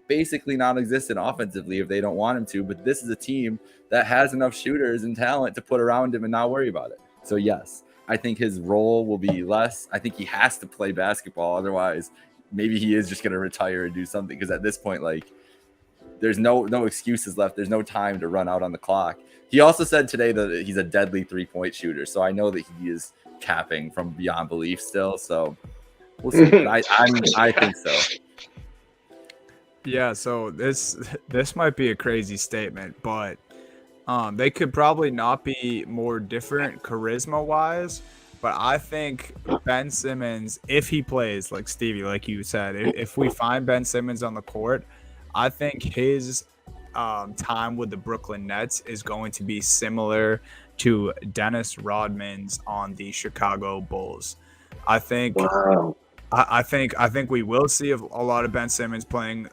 basically non-existent offensively if they don't want him to. But this is a team that has enough shooters and talent to put around him and not worry about it. So yes, I think his role will be less. I think he has to play basketball. Otherwise, maybe he is just going to retire and do something. Because at this point, like, there's no excuses left. There's no time to run out on the clock. He also said today that he's a deadly 3-point shooter. So I know that he is capping from beyond belief still. So we'll see. I think so. Yeah, so this might be a crazy statement, but they could probably not be more different charisma-wise, but I think Ben Simmons, if he plays, like Stevie, like you said, if we find Ben Simmons on the court, I think his time with the Brooklyn Nets is going to be similar to Dennis Rodman's on the Chicago Bulls. I think... Wow. I think we will see a lot of Ben Simmons playing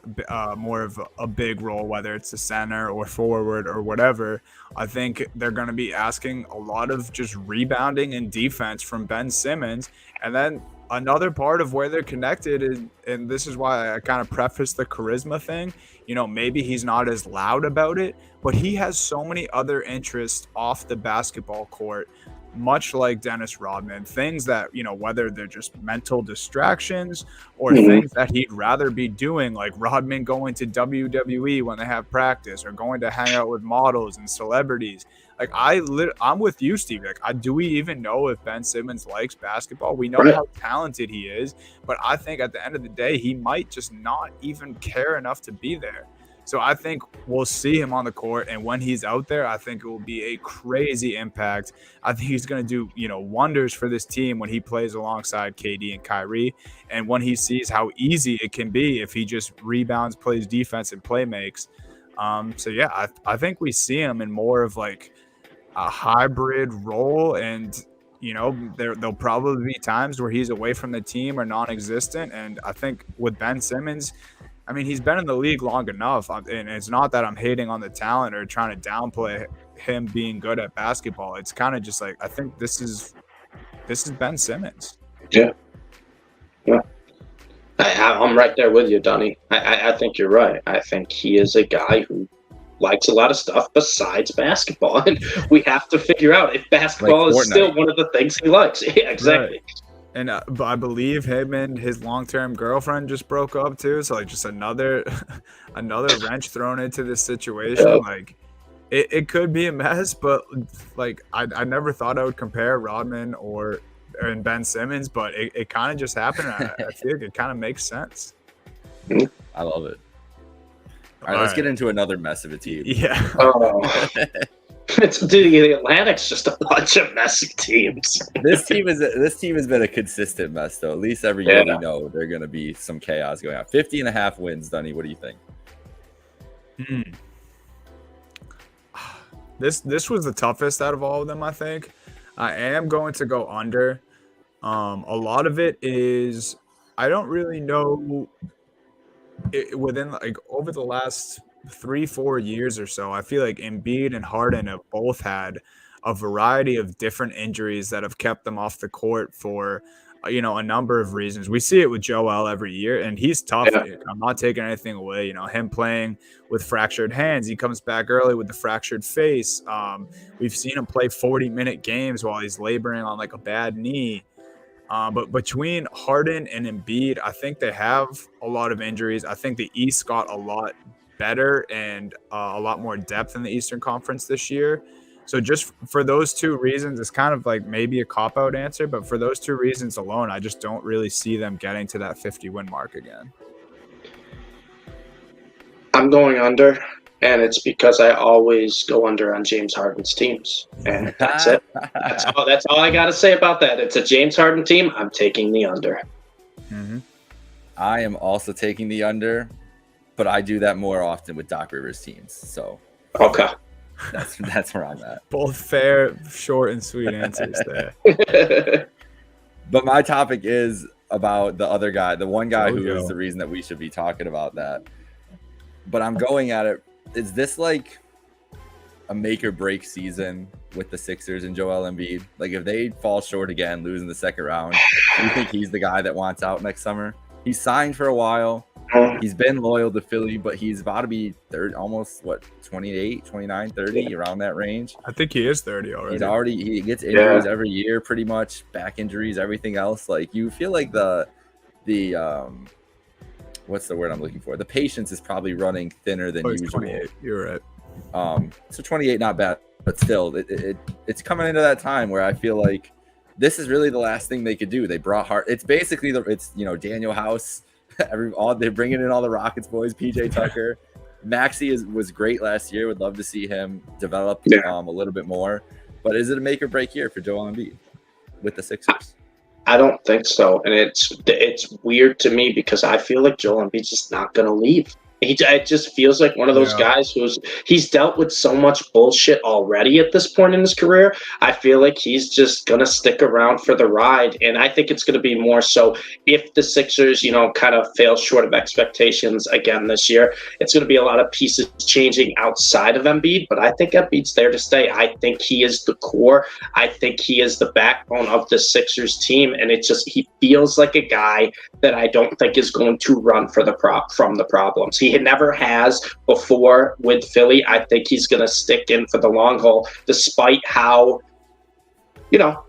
more of a big role, whether it's a center or forward or whatever. I think they're going to be asking a lot of just rebounding and defense from Ben Simmons. And then another part of where they're connected is, and this is why I kind of preface the charisma thing, maybe he's not as loud about it, but he has so many other interests off the basketball court, much like Dennis Rodman, things that, whether they're just mental distractions or things that he'd rather be doing, like Rodman going to WWE when they have practice or going to hang out with models and celebrities. Like I'm with you, Steve. Like, do we even know if Ben Simmons likes basketball? We know how talented he is, but I think at the end of the day, he might just not even care enough to be there. So I think we'll see him on the court, and when he's out there, I think it will be a crazy impact. I think he's going to do, wonders for this team when he plays alongside KD and Kyrie, and when he sees how easy it can be if he just rebounds, plays defense, and play makes. So yeah, I think we see him in more of like a hybrid role, and there'll probably be times where he's away from the team or non-existent. And I think with Ben Simmons, I mean, he's been in the league long enough, and it's not that I'm hating on the talent or trying to downplay him being good at basketball. It's kind of just like, I think this is Ben Simmons. Yeah. I'm right there with you, Donnie. I think you're right. I think he is a guy who likes a lot of stuff besides basketball, and we have to figure out if basketball is still one of the things he likes. Yeah, exactly. Right. And I believe him and his long-term girlfriend just broke up too. So like just another wrench thrown into this situation. Yep. Like it could be a mess, but like I never thought I would compare Rodman and Ben Simmons, but it kind of just happened. I feel like it kind of makes sense. I love it. All right, let's get into another mess of a team. Yeah. Dude, the Atlantic's just a bunch of messy teams. This team has been a consistent mess, though. At least every year we know there's going to be some chaos going on. 50.5 wins, Dunny. What do you think? This was the toughest out of all of them, I think. I am going to go under. A lot of it is I don't really know within like over the last 3-4 years or so. I feel like Embiid and Harden have both had a variety of different injuries that have kept them off the court for a number of reasons. We see it with Joel every year, and he's tough. Yeah. I'm not taking anything away. Him playing with fractured hands, he comes back early with the fractured face. We've seen him play 40-minute games while he's laboring on like a bad knee. But between Harden and Embiid, I think they have a lot of injuries. I think the East got a lot better and a lot more depth in the Eastern Conference this year. So just for those two reasons, it's kind of like maybe a cop-out answer, but for those two reasons alone, I just don't really see them getting to that 50-win mark again. I'm going under, and it's because I always go under on James Harden's teams, and that's it. That's all I got to say about that. It's a James Harden team. I'm taking the under. Mm-hmm. I am also taking the under, but I do that more often with Doc Rivers teams. So okay. That's where I'm at. Both fair, short, and sweet answers there. But my topic is about the other guy, the one guy who is the reason that we should be talking about that. But I'm going at it. Is this like a make or break season with the Sixers and Joel Embiid? Like if they fall short again, lose in the second round, do you think he's the guy that wants out next summer? He's signed for a while. He's been loyal to Philly, but he's about to be almost 28, 29, 30, around that range. I think he is 30 already. He gets injuries every year, pretty much, back injuries, everything else. Like you feel like the what's the word I'm looking for? The patience is probably running thinner than usual. 28. You're right. So 28, not bad, but still, it's coming into that time where I feel like this is really the last thing they could do. They brought Hart. It's basically Daniel House. They're bringing in all the Rockets boys. PJ Tucker, Maxey was great last year. Would love to see him develop a little bit more. But is it a make or break year for Joel Embiid with the Sixers? I don't think so, and it's weird to me because I feel like Joel Embiid's just not going to leave. It just feels like one of those guys he's dealt with so much bullshit already at this point in his career. I feel like he's just going to stick around for the ride. And I think it's going to be more so if the Sixers, kind of fail short of expectations again this year, it's going to be a lot of pieces changing outside of Embiid. But I think Embiid's there to stay. I think he is the core. I think he is the backbone of the Sixers team. And he feels like a guy that I don't think is going to run from the problems. He never has before with Philly. I think he's going to stick in for the long haul, despite how,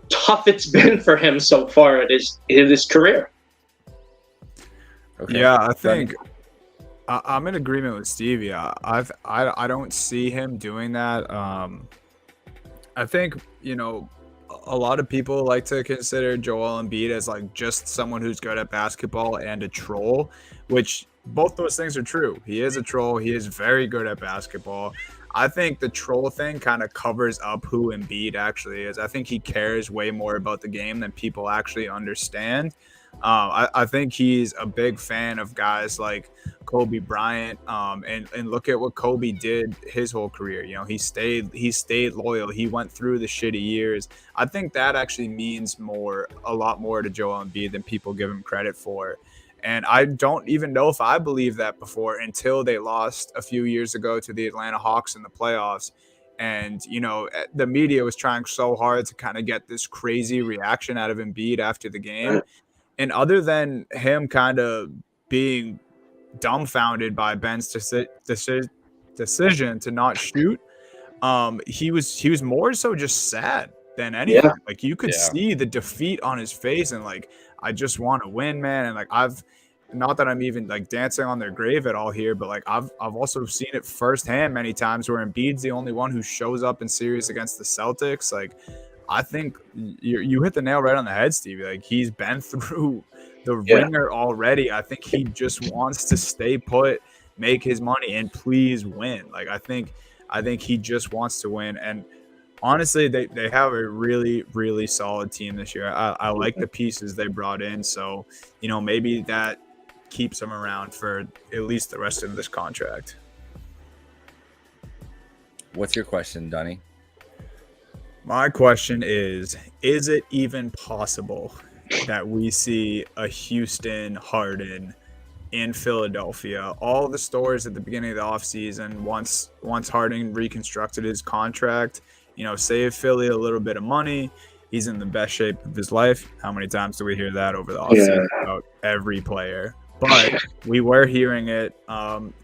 tough it's been for him so far in his career. Okay. Yeah, I think I'm in agreement with Stevie. I don't see him doing that. I think, a lot of people like to consider Joel Embiid as like just someone who's good at basketball and a troll, which both those things are true. He is a troll. He is very good at basketball. I think the troll thing kind of covers up who Embiid actually is. I think he cares way more about the game than people actually understand. I think he's a big fan of guys like Kobe Bryant, and look at what Kobe did his whole career. He stayed loyal. He went through the shitty years. I think that actually means a lot more to Joel Embiid than people give him credit for. And I don't even know if I believed that before until they lost a few years ago to the Atlanta Hawks in the playoffs. And, the media was trying so hard to kind of get this crazy reaction out of Embiid after the game. And other than him kind of being dumbfounded by Ben's decision to not shoot, he was more so just sad than anything. Like you could see the defeat on his face, and like, I just want to win, man. And like, not that I'm even like dancing on their grave at all here, but like I've also seen it firsthand many times where Embiid's the only one who shows up in series against the Celtics. Like, I think you hit the nail right on the head, Stevie. Like, he's been through the ringer already. I think he just wants to stay put make his money and please win. Like I think he just wants to win. And honestly, they have a really, really solid team this year. I like the pieces they brought in. So, maybe that keeps him around for at least the rest of this contract. What's your question, Donnie? My question is it even possible that we see a Houston Harden in Philadelphia? All the stories at the beginning of the offseason, once Harden reconstructed his contract, save Philly a little bit of money. He's in the best shape of his life. How many times do we hear that over the offseason about every player? But we were hearing it.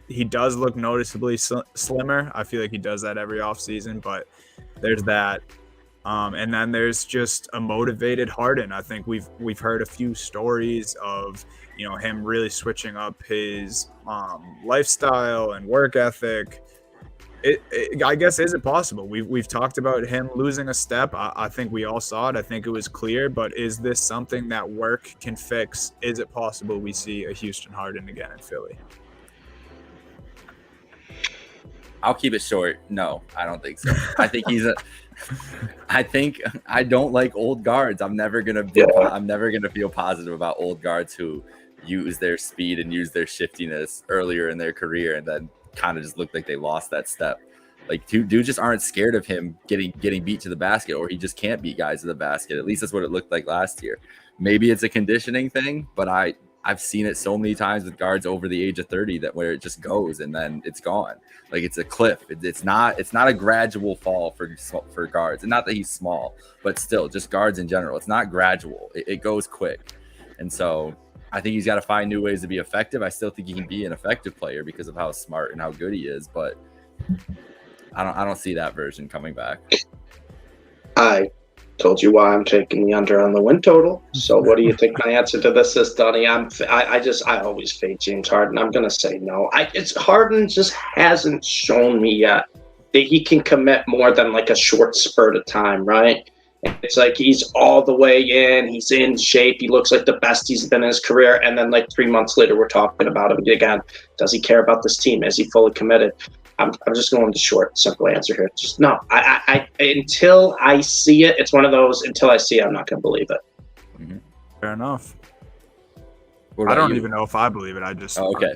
He does look noticeably slimmer. I feel like he does that every offseason, but there's that. And then there's just a motivated Harden. I think we've heard a few stories of him really switching up his lifestyle and work ethic. I guess, is it possible? We've talked about him losing a step. I think we all saw it. I think it was clear. But is this something that work can fix? Is it possible we see a Houston Harden again in Philly? I'll keep it short. No, I don't think so. I think I don't like old guards. I'm never gonna feel positive about old guards who use their speed and use their shiftiness earlier in their career and then kind of just look like they lost that step. Like dude just aren't scared of him getting beat to the basket, or he just can't beat guys to the basket. At least that's what it looked like last year. Maybe it's a conditioning thing, but I've seen it so many times with guards over the age of 30 that where it just goes and then it's gone. Like it's a cliff. It's not a gradual fall for guards. And not that he's small, but still just guards in general. It's not gradual. It goes quick. And so I think he's got to find new ways to be effective. I still think he can be an effective player because of how smart and how good he is, but I don't see that version coming back. I told you why I'm taking the under on the win total. So what do you think my answer to this is, Donnie? I always fade James Harden. I'm gonna say no. Harden just hasn't shown me yet that he can commit more than like a short spurt of time, right? It's like he's all the way in. He's in shape. He looks like the best he's been in his career. And then like 3 months later, we're talking about him again. Does he care about this team? Is he fully committed? I'm just going to short, simple answer here. Just no. I until I see it, it's one of those. Until I see it, I'm not going to believe it. Mm-hmm. Fair enough. I don't even know if I believe it. I just okay.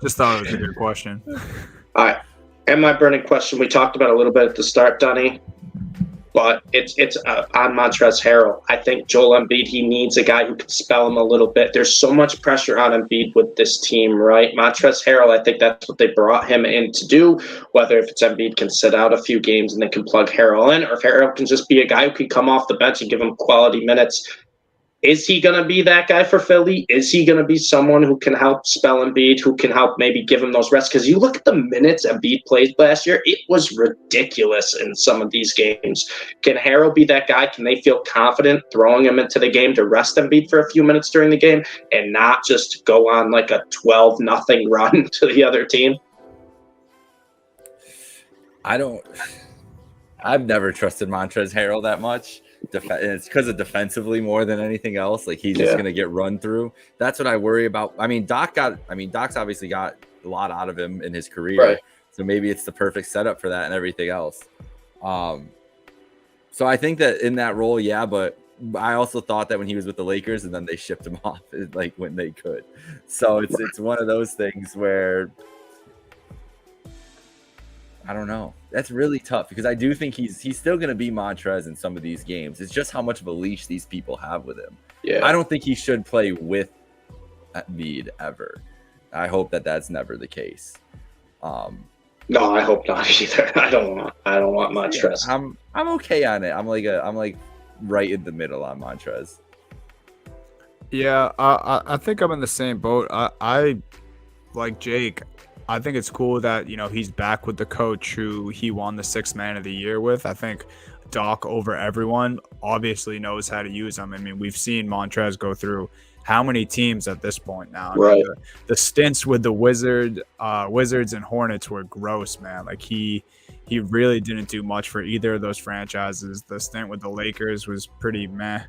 Just thought it was a good question. All right. And my burning question, we talked about a little bit at the start, Dunny, but it's on Montrezl Harrell. I think Joel Embiid, he needs a guy who can spell him a little bit. There's so much pressure on Embiid with this team, right? Montrezl Harrell, I think that's what they brought him in to do, whether if it's Embiid can sit out a few games and they can plug Harrell in, or if Harrell can just be a guy who can come off the bench and give him quality minutes. Is he going to be that guy for Philly? Is he going to be someone who can help spell Embiid, who can help maybe give him those rests? Because you look at the minutes Embiid played last year, it was ridiculous in some of these games. Can Harrell be that guy? Can they feel confident throwing him into the game to rest Embiid for a few minutes during the game and not just go on like a 12-0 run to the other team? I've never trusted Montrezl Harrell that much. It's because of defensively more than anything else. Like he's just gonna get run through. That's what I worry about. Doc's obviously got a lot out of him in his career, right. So maybe it's the perfect setup for that and everything else. So I think that in that role, yeah, but I also thought that when he was with the Lakers and then they shipped him off like when they could. So it's one of those things where I don't know. That's really tough because I do think he's still going to be Montrez in some of these games. It's just how much of a leash these people have with him. Yeah. I don't think he should play with Embiid ever. I hope that that's never the case. No, I hope not either. I don't want Montrez. Yeah, I'm okay on it. I'm like right in the middle on Montrez. Yeah, I think I'm in the same boat. I like Jake. I think it's cool that, he's back with the coach who he won the 6th Man of the Year with. I think Doc, over everyone, obviously knows how to use him. I mean, we've seen Montrez go through how many teams at this point now? Right. I mean, the stints with the Wizards and Hornets were gross, man. Like he really didn't do much for either of those franchises. The stint with the Lakers was pretty meh.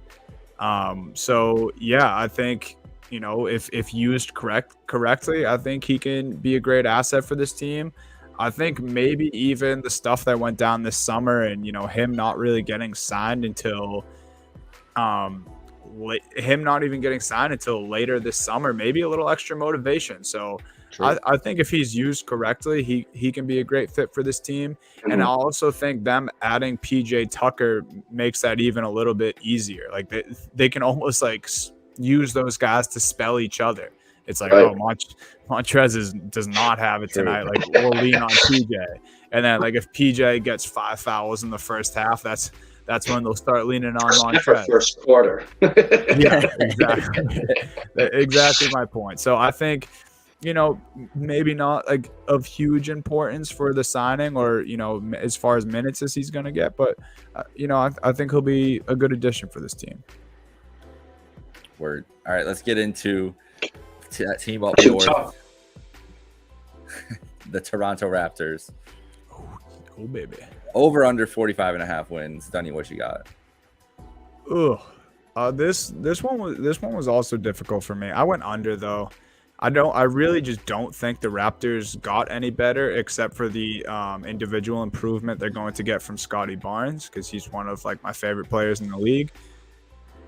So yeah, I think if used correctly, I think he can be a great asset for this team. I think maybe even the stuff that went down this summer and, him not really getting signed until him not even getting signed until later this summer, maybe a little extra motivation. So I think if he's used correctly, he can be a great fit for this team. Mm-hmm. And I also think them adding PJ Tucker makes that even a little bit easier. Like they can almost like use those guys to spell each other. It's like, right. Montrez does not have it tonight. Like, we'll lean on PJ. And then, like, if PJ gets 5 fouls in the first half, that's when they'll start leaning on Montrez. First quarter. Yeah, exactly. Exactly my point. So I think, maybe not like of huge importance for the signing or, as far as minutes as he's going to get. But, I think he'll be a good addition for this team. Word. All right, let's get into that team up north. The Toronto Raptors. Oh, baby. Over under 45.5 wins. Dunny, what you got? This one was also difficult for me. I went under though. I really just don't think the Raptors got any better except for the individual improvement they're going to get from Scotty Barnes, because he's one of like my favorite players in the league.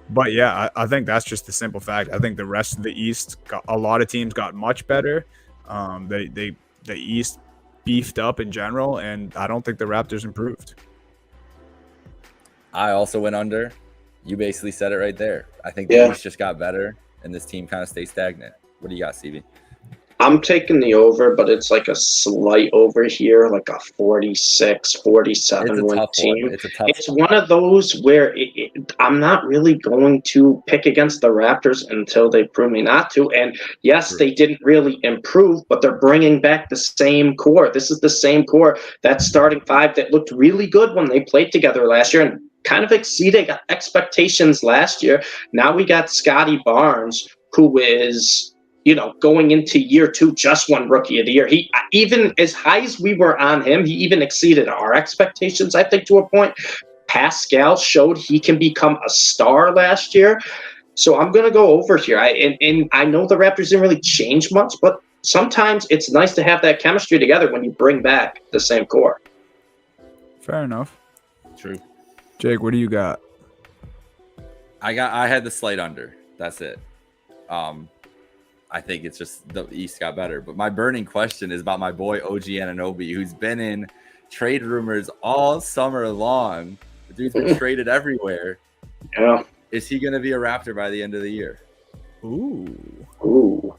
But yeah, I think that's just the simple fact. I think the rest of the East, a lot of teams got much better. The East beefed up in general, and I don't think the Raptors improved. I also went under. You basically said it right there. I think the East just got better, and this team kind of stayed stagnant. What do you got, CB? I'm taking the over, but it's like a slight over here, like a 46, 47 win team. It's one of those where I'm not really going to pick against the Raptors until they prove me not to. And yes, they didn't really improve, but they're bringing back the same core. This is the same core, that starting five that looked really good when they played together last year and kind of exceeded expectations last year. Now we got Scotty Barnes, who is, going into year 2, just won Rookie of the Year. He, even as high as we were on him, he even exceeded our expectations, I think, to a point. Pascal showed he can become a star last year. So I'm going to go over here. And I know the Raptors didn't really change much, but sometimes it's nice to have that chemistry together when you bring back the same core. Fair enough. True. Jake, what do you got? I had the slight under. That's it. I think it's just the East got better. But my burning question is about my boy OG Anunoby, who's been in trade rumors all summer long. The dude's been traded everywhere. Yeah. Is he going to be a Raptor by the end of the year? Ooh.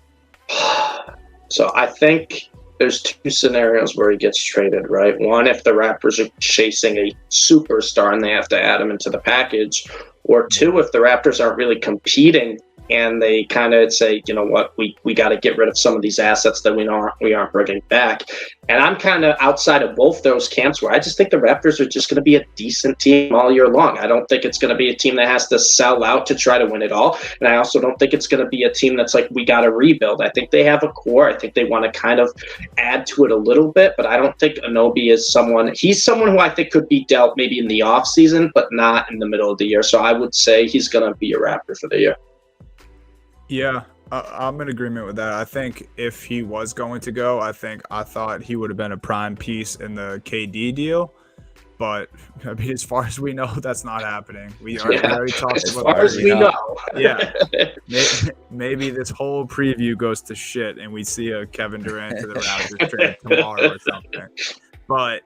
So I think there's 2 scenarios where he gets traded, right? One, if the Raptors are chasing a superstar and they have to add him into the package. Or 2, if the Raptors aren't really competing and they kind of say, you know what, we got to get rid of some of these assets that we aren't bringing back. And I'm kind of outside of both those camps, where I just think the Raptors are just going to be a decent team all year long. I don't think it's going to be a team that has to sell out to try to win it all. And I also don't think it's going to be a team that's like, we got to rebuild. I think they have a core. I think they want to kind of add to it a little bit, but I don't think Anunoby is he's someone who I think could be dealt maybe in the off season, but not in the middle of the year. So I would say he's going to be a Raptor for the year. Yeah, I'm in agreement with that. I think if he was going to go, I thought he would have been a prime piece in the KD deal. But I mean, as far as we know, that's not happening. We already talked as about far as we know. Yeah, maybe this whole preview goes to shit, and we see a Kevin Durant to the Raptors trade tomorrow or something. But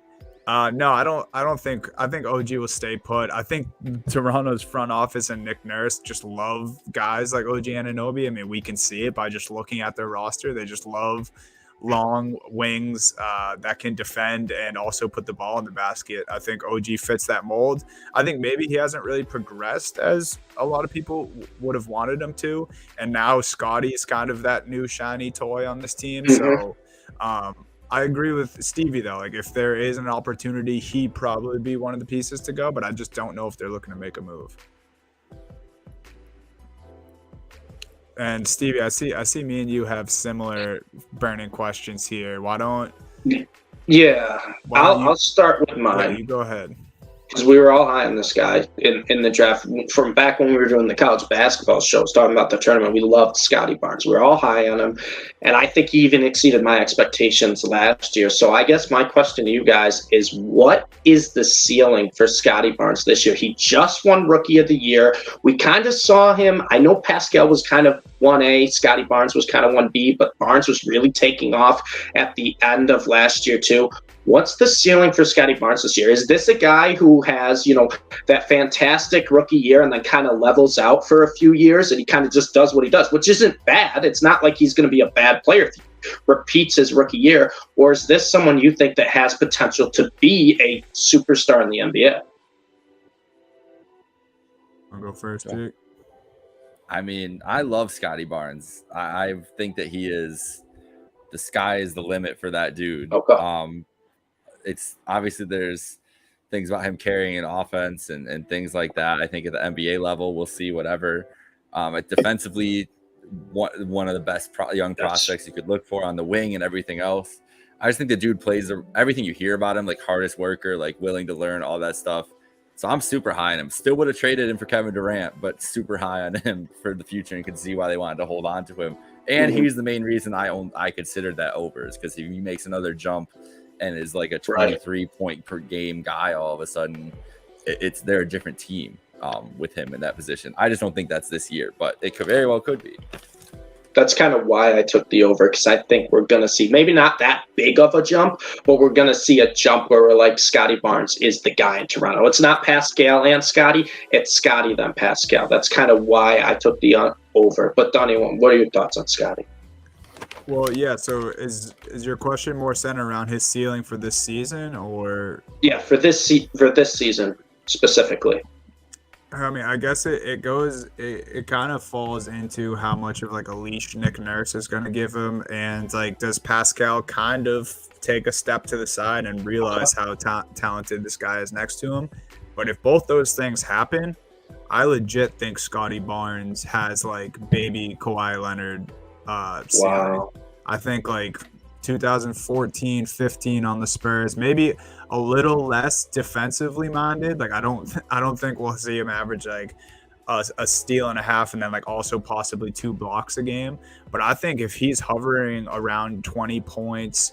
no, I don't think. I think OG will stay put. I think Toronto's front office and Nick Nurse just love guys like OG Anunoby. I mean, we can see it by just looking at their roster. They just love long wings that can defend and also put the ball in the basket. I think OG fits that mold. I think maybe he hasn't really progressed as a lot of people would have wanted him to. And now Scotty is kind of that new shiny toy on this team. So I agree with Stevie, though. Like, if there is an opportunity, he'd probably be one of the pieces to go, but I just don't know if they're looking to make a move. And Stevie, I see me and you have similar burning questions here. Why don't I'll start with mine. You go ahead. because we were all high on this guy in the draft from back when we were doing the college basketball shows, talking about the tournament. We loved Scotty Barnes. We were all high on him, and I think he even exceeded my expectations last year. So I guess my question to you guys is, what is the ceiling for Scotty Barnes this year? He just won Rookie of the Year. We kind of saw him. I know Pascal was kind of 1A, Scotty Barnes was kind of 1B, but Barnes was really taking off at the end of last year too. What's the ceiling for Scotty Barnes this year? Is this a guy who has, that fantastic rookie year and then kind of levels out for a few years and he kind of just does what he does, which isn't bad. It's not like he's going to be a bad player if he repeats his rookie year. Or is this someone you think that has potential to be a superstar in the NBA? I'll go first, Jake. I mean, I love Scotty Barnes. I think that he is – the sky is the limit for that dude. Okay. It's obviously there's things about him carrying an offense and things like that. I think at the NBA level, we'll see whatever. Defensively, one of the best young prospects you could look for on the wing and everything else. I just think the dude plays everything you hear about him, like hardest worker, like willing to learn, all that stuff. So I'm super high on him. Still would have traded him for Kevin Durant, but super high on him for the future and could see why they wanted to hold on to him. And he's the main reason I considered that over, is because if he makes another jump and is like a 23 point per game guy, all of a sudden they're a different team with him in that position. I just don't think that's this year, but it very well could be. That's kind of why I took the over, because I think we're going to see maybe not that big of a jump, but we're going to see a jump where we're like, Scotty Barnes is the guy in Toronto. It's not Pascal and Scotty, it's Scotty then Pascal. That's kind of why I took the over. But Donnie, what are your thoughts on Scotty? Well, yeah. So is your question more centered around his ceiling for this season, or? Yeah, for this season specifically. I mean, I guess it kind of falls into how much of like a leash Nick Nurse is going to give him, and like, does Pascal kind of take a step to the side and realize how talented this guy is next to him? But if both those things happen, I legit think Scotty Barnes has like baby Kawhi Leonard ceiling. Wow. I think like 2014, 15 on the Spurs, maybe a little less defensively minded. Like I don't think we'll see him average like a steal and a half and then like also possibly 2 blocks a game. But I think if he's hovering around 20 points,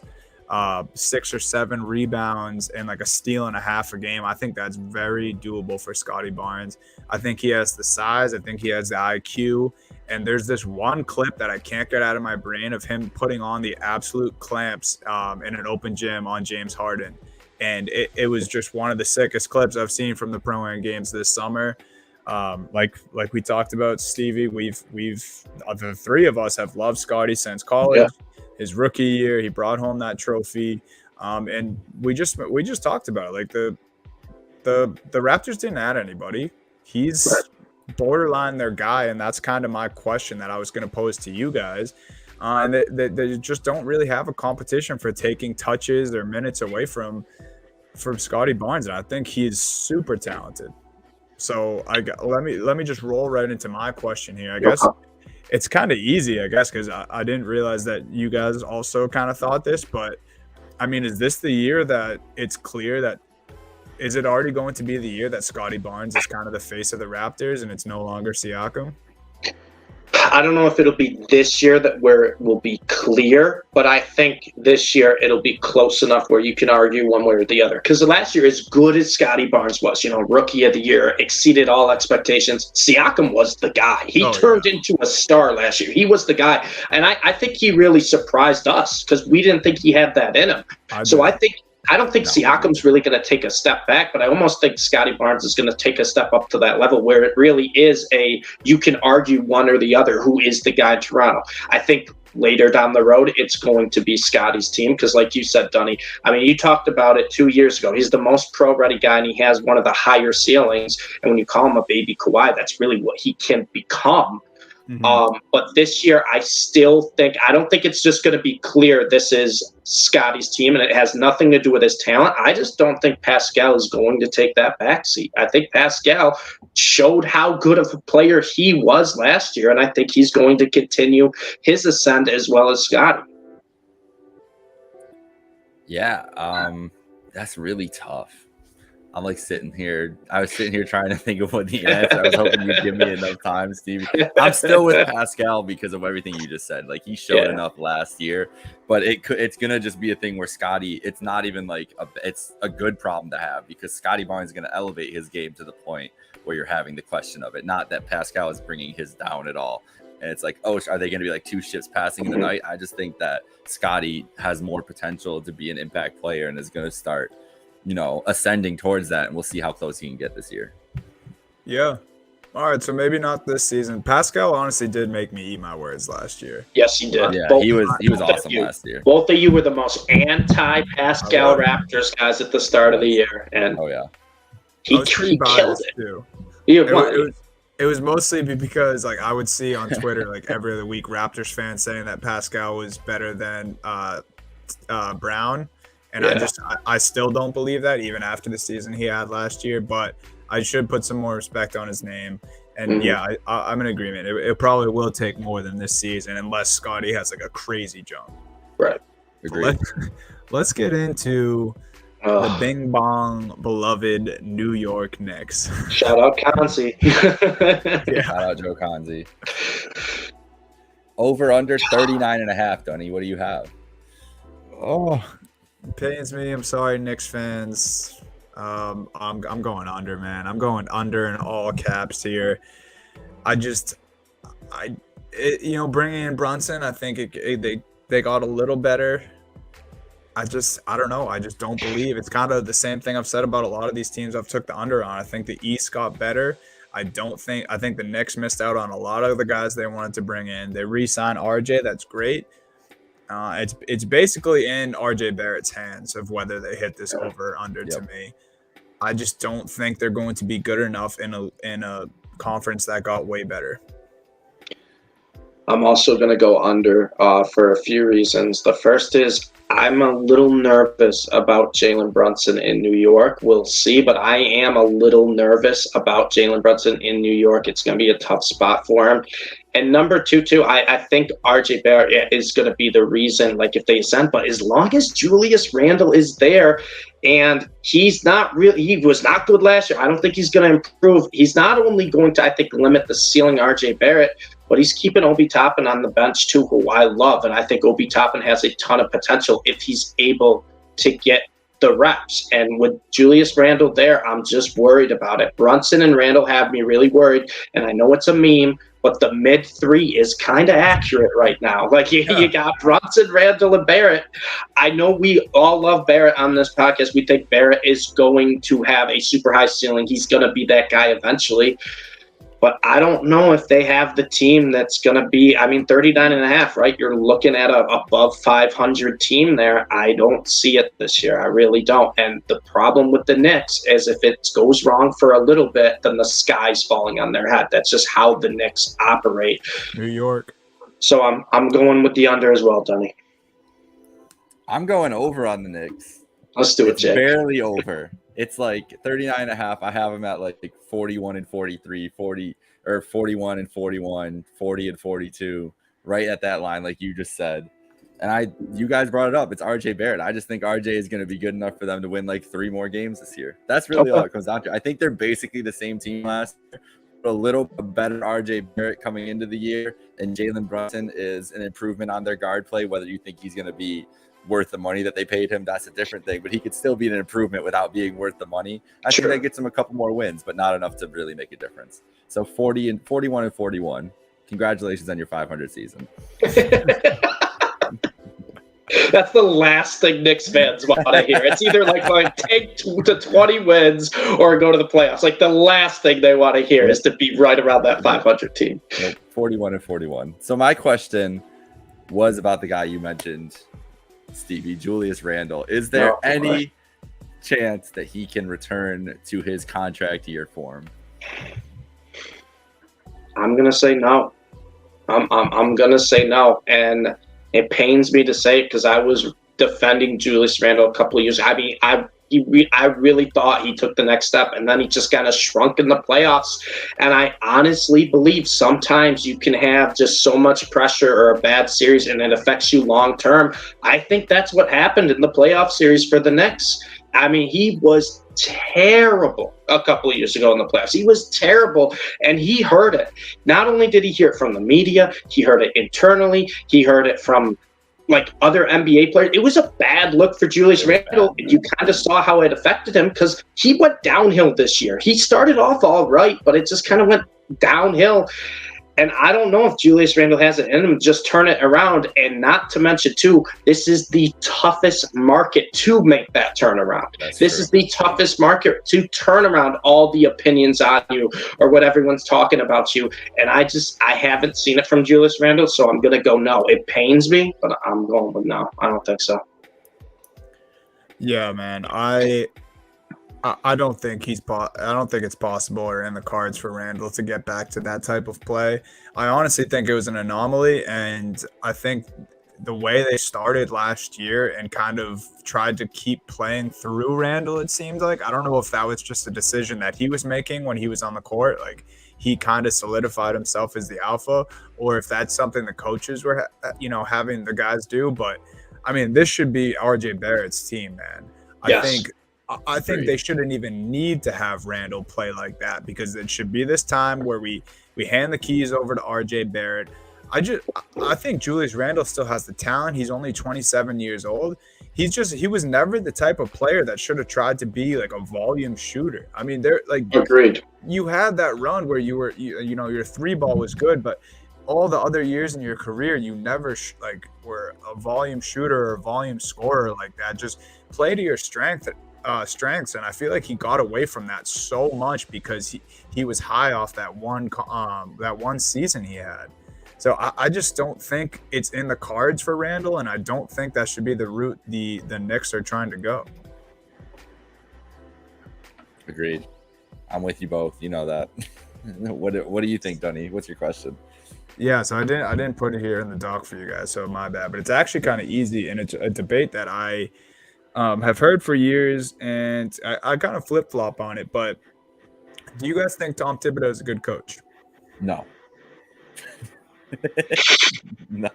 6 or 7 rebounds and like a steal and a half a game, I think that's very doable for Scotty Barnes. I think he has the size. I think he has the IQ. And there's this one clip that I can't get out of my brain of him putting on the absolute clamps in an open gym on James Harden. And it was just one of the sickest clips I've seen from the Pro-Am games this summer. Like we talked about, Stevie, we've the three of us have loved Scotty since college. Yeah. His rookie year, he brought home that trophy. And we just talked about it. Like the Raptors didn't add anybody. He's borderline their guy, and that's kind of my question that I was going to pose to you guys. And they just don't really have a competition for taking touches or minutes away from Scotty Barnes, and I think he's super talented. So let me just roll right into my question here. I guess it's kind of easy, I guess, because I didn't realize that you guys also kind of thought this. But I mean, is this the year that it's clear that? Is it already going to be the year that Scotty Barnes is kind of the face of the Raptors and it's no longer Siakam? I don't know if it'll be this year where it will be clear, but I think this year it'll be close enough where you can argue one way or the other. Because last year, as good as Scotty Barnes was, rookie of the year, exceeded all expectations, Siakam was the guy. He turned into a star last year. He was the guy. And I think he really surprised us because we didn't think he had that in him. I don't think Siakam's really going to take a step back, but I almost think Scotty Barnes is going to take a step up to that level where it really is you can argue one or the other who is the guy in Toronto. I think later down the road, it's going to be Scotty's team because like you said, Dunny, I mean, you talked about it 2 years ago. He's the most pro-ready guy, and he has one of the higher ceilings. And when you call him a baby Kawhi, that's really what he can become. Mm-hmm. But this year, I don't think it's just going to be clear this is Scotty's team and it has nothing to do with his talent. I just don't think Pascal is going to take that backseat. I think Pascal showed how good of a player he was last year, and I think he's going to continue his ascent as well as Scotty. Yeah, that's really tough. I'm like sitting here. I was sitting here trying to think of what the answer. I was hoping you'd give me enough time, Stevie. I'm still with Pascal because of everything you just said. Like, he showed enough last year, but it's gonna just be a thing where Scotty. It's not even like it's a good problem to have, because Scotty Barnes is gonna elevate his game to the point where you're having the question of it. Not that Pascal is bringing his down at all. And it's like, oh, are they going to be like two ships passing in the night? I just think that Scotty has more potential to be an impact player and is going to start, ascending towards that. And we'll see how close he can get this year. Yeah. All right. So maybe not this season. Pascal honestly did make me eat my words last year. Yes, he did. Yeah, he was awesome last year. Both of you were the most anti-Pascal Raptors guys at the start of the year. And he killed it. Too. It was mostly because like I would see on Twitter like every other week Raptors fans saying that Pascal was better than Brown, and I still don't believe that even after the season he had last year. But I should put some more respect on his name. And I'm in agreement. It probably will take more than this season unless Scotty has like a crazy jump. Right. Agreed. Let's get into the Bing Bong beloved New York Knicks. Shout out Konzi. Shout out Joe Konzi. Over under 39.5, Dunny. What do you have? Oh, it pains me. I'm sorry, Knicks fans. I'm going under, man. I'm going under in all caps here. Bringing in Brunson, I think they got a little better. I don't know. I just don't believe. It's kind of the same thing I've said about a lot of these teams I've took the under on. I think the East got better. I think the Knicks missed out on a lot of the guys they wanted to bring in. They re-signed RJ. That's great. It's basically in RJ Barrett's hands of whether they hit this over or under. To me, I just don't think they're going to be good enough in a conference that got way better. I'm also going to go under for a few reasons. The first is I'm a little nervous about Jalen Brunson in New York. We'll see, but I am a little nervous about Jalen Brunson in New York. It's going to be a tough spot for him. And number two, I think RJ Barrett is going to be the reason, like if they ascend. But as long as Julius Randle is there, and he was not good last year. I don't think he's going to improve. He's not only going to, I think, limit the ceiling RJ Barrett, but he's keeping Obi Toppin on the bench too, who I love. And I think Obi Toppin has a ton of potential if he's able to get the reps. And with Julius Randle there, I'm just worried about it. Brunson and Randle have me really worried. And I know it's a meme, but the mid-3 is kind of accurate right now. Like you got Brunson, Randle, and Barrett. I know we all love Barrett on this podcast. We think Barrett is going to have a super high ceiling. He's going to be that guy eventually. But I don't know if they have the team that's going to be, 39.5, right? You're looking at a above 500 team there. I don't see it this year. I really don't. And the problem with the Knicks is if it goes wrong for a little bit, then the sky's falling on their head. That's just how the Knicks operate. New York. So I'm going with the under as well, Dunny. I'm going over on the Knicks. Let's do it, Jake. Barely over. It's like 39.5. I have them at like 41 and 43, 40 or 41 and 41, 40 and 42, right at that line, like you just said. And you guys brought it up. It's RJ Barrett. I just think RJ is going to be good enough for them to win like 3 more games this year. That's really all it comes down to. I think they're basically the same team last year. A little better RJ Barrett coming into the year, and Jalen Brunson is an improvement on their guard play. Whether you think he's going to be worth the money that they paid him, that's a different thing, but he could still be an improvement without being worth the money. I think that gets him a couple more wins, but not enough to really make a difference. So 40 and 41 and 41. Congratulations on your 500 season. That's the last thing Knicks fans want to hear. It's either like take to 20 wins or go to the playoffs. Like the last thing they want to hear is to be right around that 500 team. 41 and 41. So my question was about the guy you mentioned, Stevie, Julius Randle. Is there any chance that he can return to his contract year form? I'm gonna say no. I'm gonna say no, and it pains me to say it because I was defending Julius Randle a couple of years. I really thought he took the next step, and then he just kind of shrunk in the playoffs. And I honestly believe sometimes you can have just so much pressure or a bad series, and it affects you long term. I think that's what happened in the playoff series for the Knicks. I mean, he was terrible a couple of years ago in the playoffs. He was terrible, and he heard it. Not only did he hear it from the media, he heard it internally. He heard it from like other NBA players. It was a bad look for Julius Randle. You kind of saw how it affected him because he went downhill this year. He started off all right, but it just kind of went downhill. And I don't know if Julius Randle has it in him, just turn it around. And not to mention, too, this is the toughest market to make that turnaround. This is the toughest market to turn around all the opinions on you or what everyone's talking about you. And I haven't seen it from Julius Randle, so I'm going to go no. It pains me, but I'm going with no. I don't think so. Yeah, man. I don't think I don't think it's possible or in the cards for Randle to get back to that type of play. I honestly think it was an anomaly, and I think the way they started last year and kind of tried to keep playing through Randle, it seemed like. I don't know if that was just a decision that he was making when he was on the court, like he kind of solidified himself as the alpha, or if that's something the coaches were, having the guys do. But I mean, this should be RJ Barrett's team, man. I think they shouldn't even need to have Randle play like that, because it should be this time where we hand the keys over to RJ Barrett. I think Julius Randle still has the talent. He's only 27 years old. He was never the type of player that should have tried to be like a volume shooter. I mean, agreed. You had that run where your three ball was good, but all the other years in your career, you never were a volume shooter or a volume scorer like that. Just play to your strengths, and I feel like he got away from that so much because he was high off that one season he had. So I just don't think it's in the cards for Randle, and I don't think that should be the route the Knicks are trying to go. Agreed. I'm with you both. You know that. What do you think, Dunny? What's your question? Yeah, so I didn't put it here in the doc for you guys, so my bad. But it's actually kind of easy, and it's a debate that I have heard for years, and I kind of flip-flop on it. But do you guys think Tom Thibodeau is a good coach? No. No.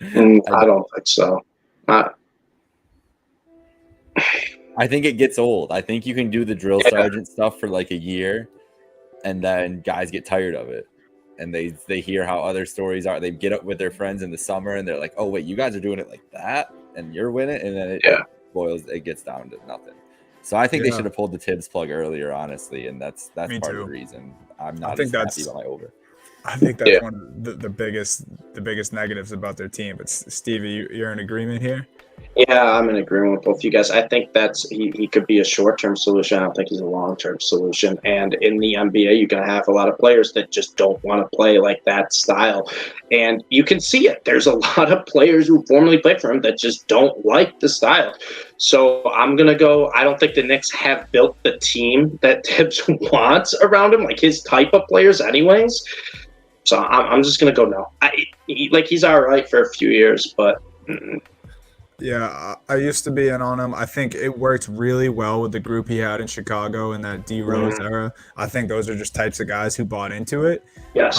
I don't think so. I think it gets old. I think you can do the drill sergeant stuff for like a year, and then guys get tired of it. And they hear how other stories are. They get up with their friends in the summer, and they're like, oh, wait, you guys are doing it like that, and you're winning? And then it gets down to nothing. So I think they should have pulled the Tibbs plug earlier, honestly, and that's part of the reason I'm not as happy about my over. I think that's one of the biggest negatives about their team. But Stevie, you're in agreement here? Yeah, I'm in agreement with both you guys. I think he could be a short-term solution. I don't think he's a long-term solution. And in the NBA, you're going to have a lot of players that just don't want to play like that style. And you can see it. There's a lot of players who formerly played for him that just don't like the style. So I'm going to go, I don't think the Knicks have built the team that Tibbs wants around him, like his type of players anyways. So I'm just going to go no. He's all right for a few years, but... Yeah, I used to be in on him. I think it worked really well with the group he had in Chicago in that D Rose era. I think those are just types of guys who bought into it. Yes.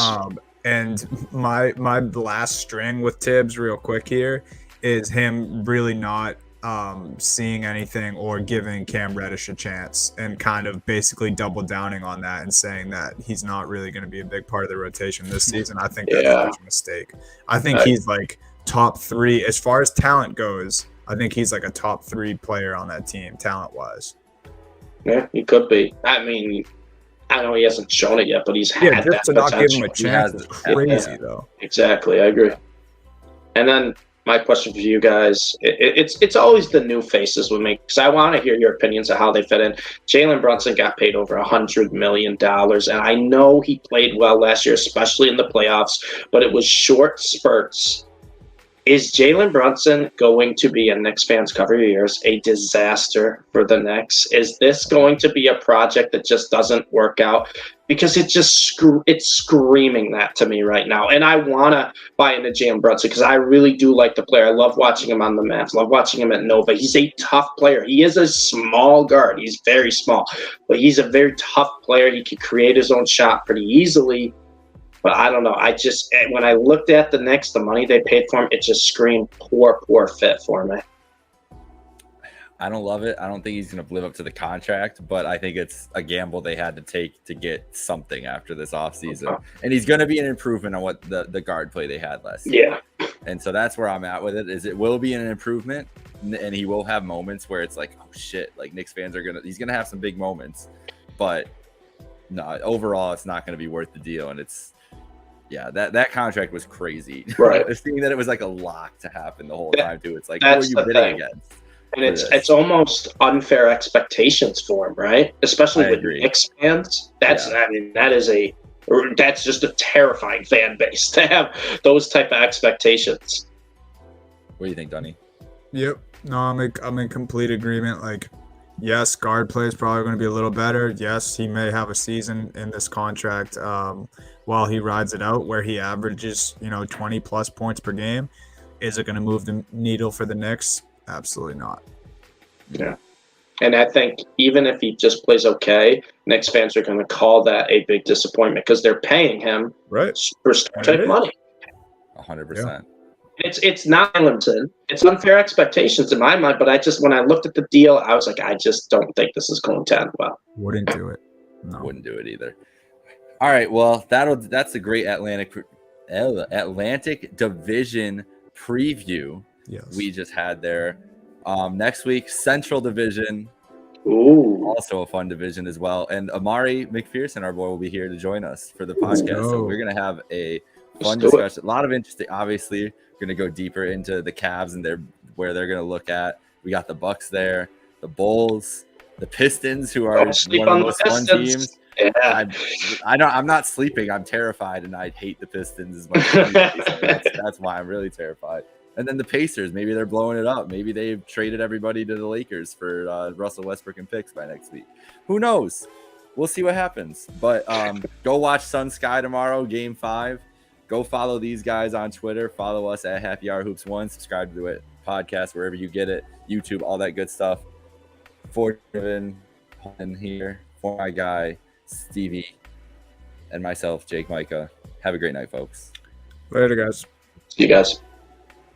And my last string with Tibbs, real quick here, is him really not seeing anything or giving Cam Reddish a chance, and kind of basically double downing on that and saying that he's not really going to be a big part of the rotation this season. I think that's a huge mistake. I think he's like top 3 as far as talent goes. I think he's like a top 3 player on that team, talent wise. Yeah, he could be. I mean, I know he hasn't shown it yet, but he's had that to not give him a chance is crazy, though. Exactly, I agree. And then my question for you guys, it's always the new faces with me, because I want to hear your opinions of how they fit in. Jalen Brunson got paid over $100 million, and I know he played well last year, especially in the playoffs, but it was short spurts. Is Jalen Brunson going to be, and Knicks fans cover your ears, a disaster for the Knicks? Is this going to be a project that just doesn't work out? Because it's screaming that to me right now. And I want to buy into Jalen Brunson because I really do like the player. I love watching him on the Mavs. Love watching him at Nova. He's a tough player. He is a small guard. He's very small. But he's a very tough player. He can create his own shot pretty easily. But I don't know. When I looked at the Knicks, the money they paid for him, it just screamed poor fit for me. I don't love it. I don't think he's going to live up to the contract, but I think it's a gamble they had to take to get something after this offseason. And he's going to be an improvement on what the guard play they had last year. Yeah. And so that's where I'm at with it, is it will be an improvement, and he will have moments where it's like, oh shit, like Knicks fans he's going to have some big moments, but no, overall it's not going to be worth the deal. And it's, yeah, that contract was crazy. Right. Seeing that it was like a lock to happen the whole time too. It's like, who are you bidding against? And it's almost unfair expectations for him, right? Especially with Knicks fans. That's just a terrifying fan base to have those type of expectations. What do you think, Dunny? Yep. No, I'm in complete agreement. Like, yes, guard play is probably going to be a little better. Yes, he may have a season in this contract while he rides it out where he averages, 20 plus points per game. Is it going to move the needle for the Knicks? Absolutely not. Yeah. And I think even if he just plays okay, Knicks fans are going to call that a big disappointment because they're paying him superstar type money. 100%. Yeah. It's not limited. It's unfair expectations in my mind, but when I looked at the deal, I was like, I just don't think this is going to end well. Wouldn't do it. No. Wouldn't do it either. All right, well, that's a great Atlantic Division preview. Yes. We just had there. Next week, Central Division. Ooh. Also a fun division as well. And Amari McPherson, our boy, will be here to join us for the podcast. So we're going to have a fun discussion. A lot of interesting, obviously. We're going to go deeper into the Cavs and where they're going to look at. We got the Bucks there, the Bulls, the Pistons, who are one of the most fun teams. Yeah. I'm not sleeping. I'm terrified, and I hate the Pistons as much as that's why I'm really terrified. And then the Pacers, maybe they're blowing it up. Maybe they've traded everybody to the Lakers for Russell Westbrook and picks by next week. Who knows? We'll see what happens. But go watch Sun Sky tomorrow, Game 5. Go follow these guys on Twitter. Follow us at Happy Hour Hoops 1. Subscribe to the podcast wherever you get it. YouTube, all that good stuff. For Donovan here, for my guy, Stevie, and myself, Jake Micah. Have a great night, folks. Later, guys. See you guys.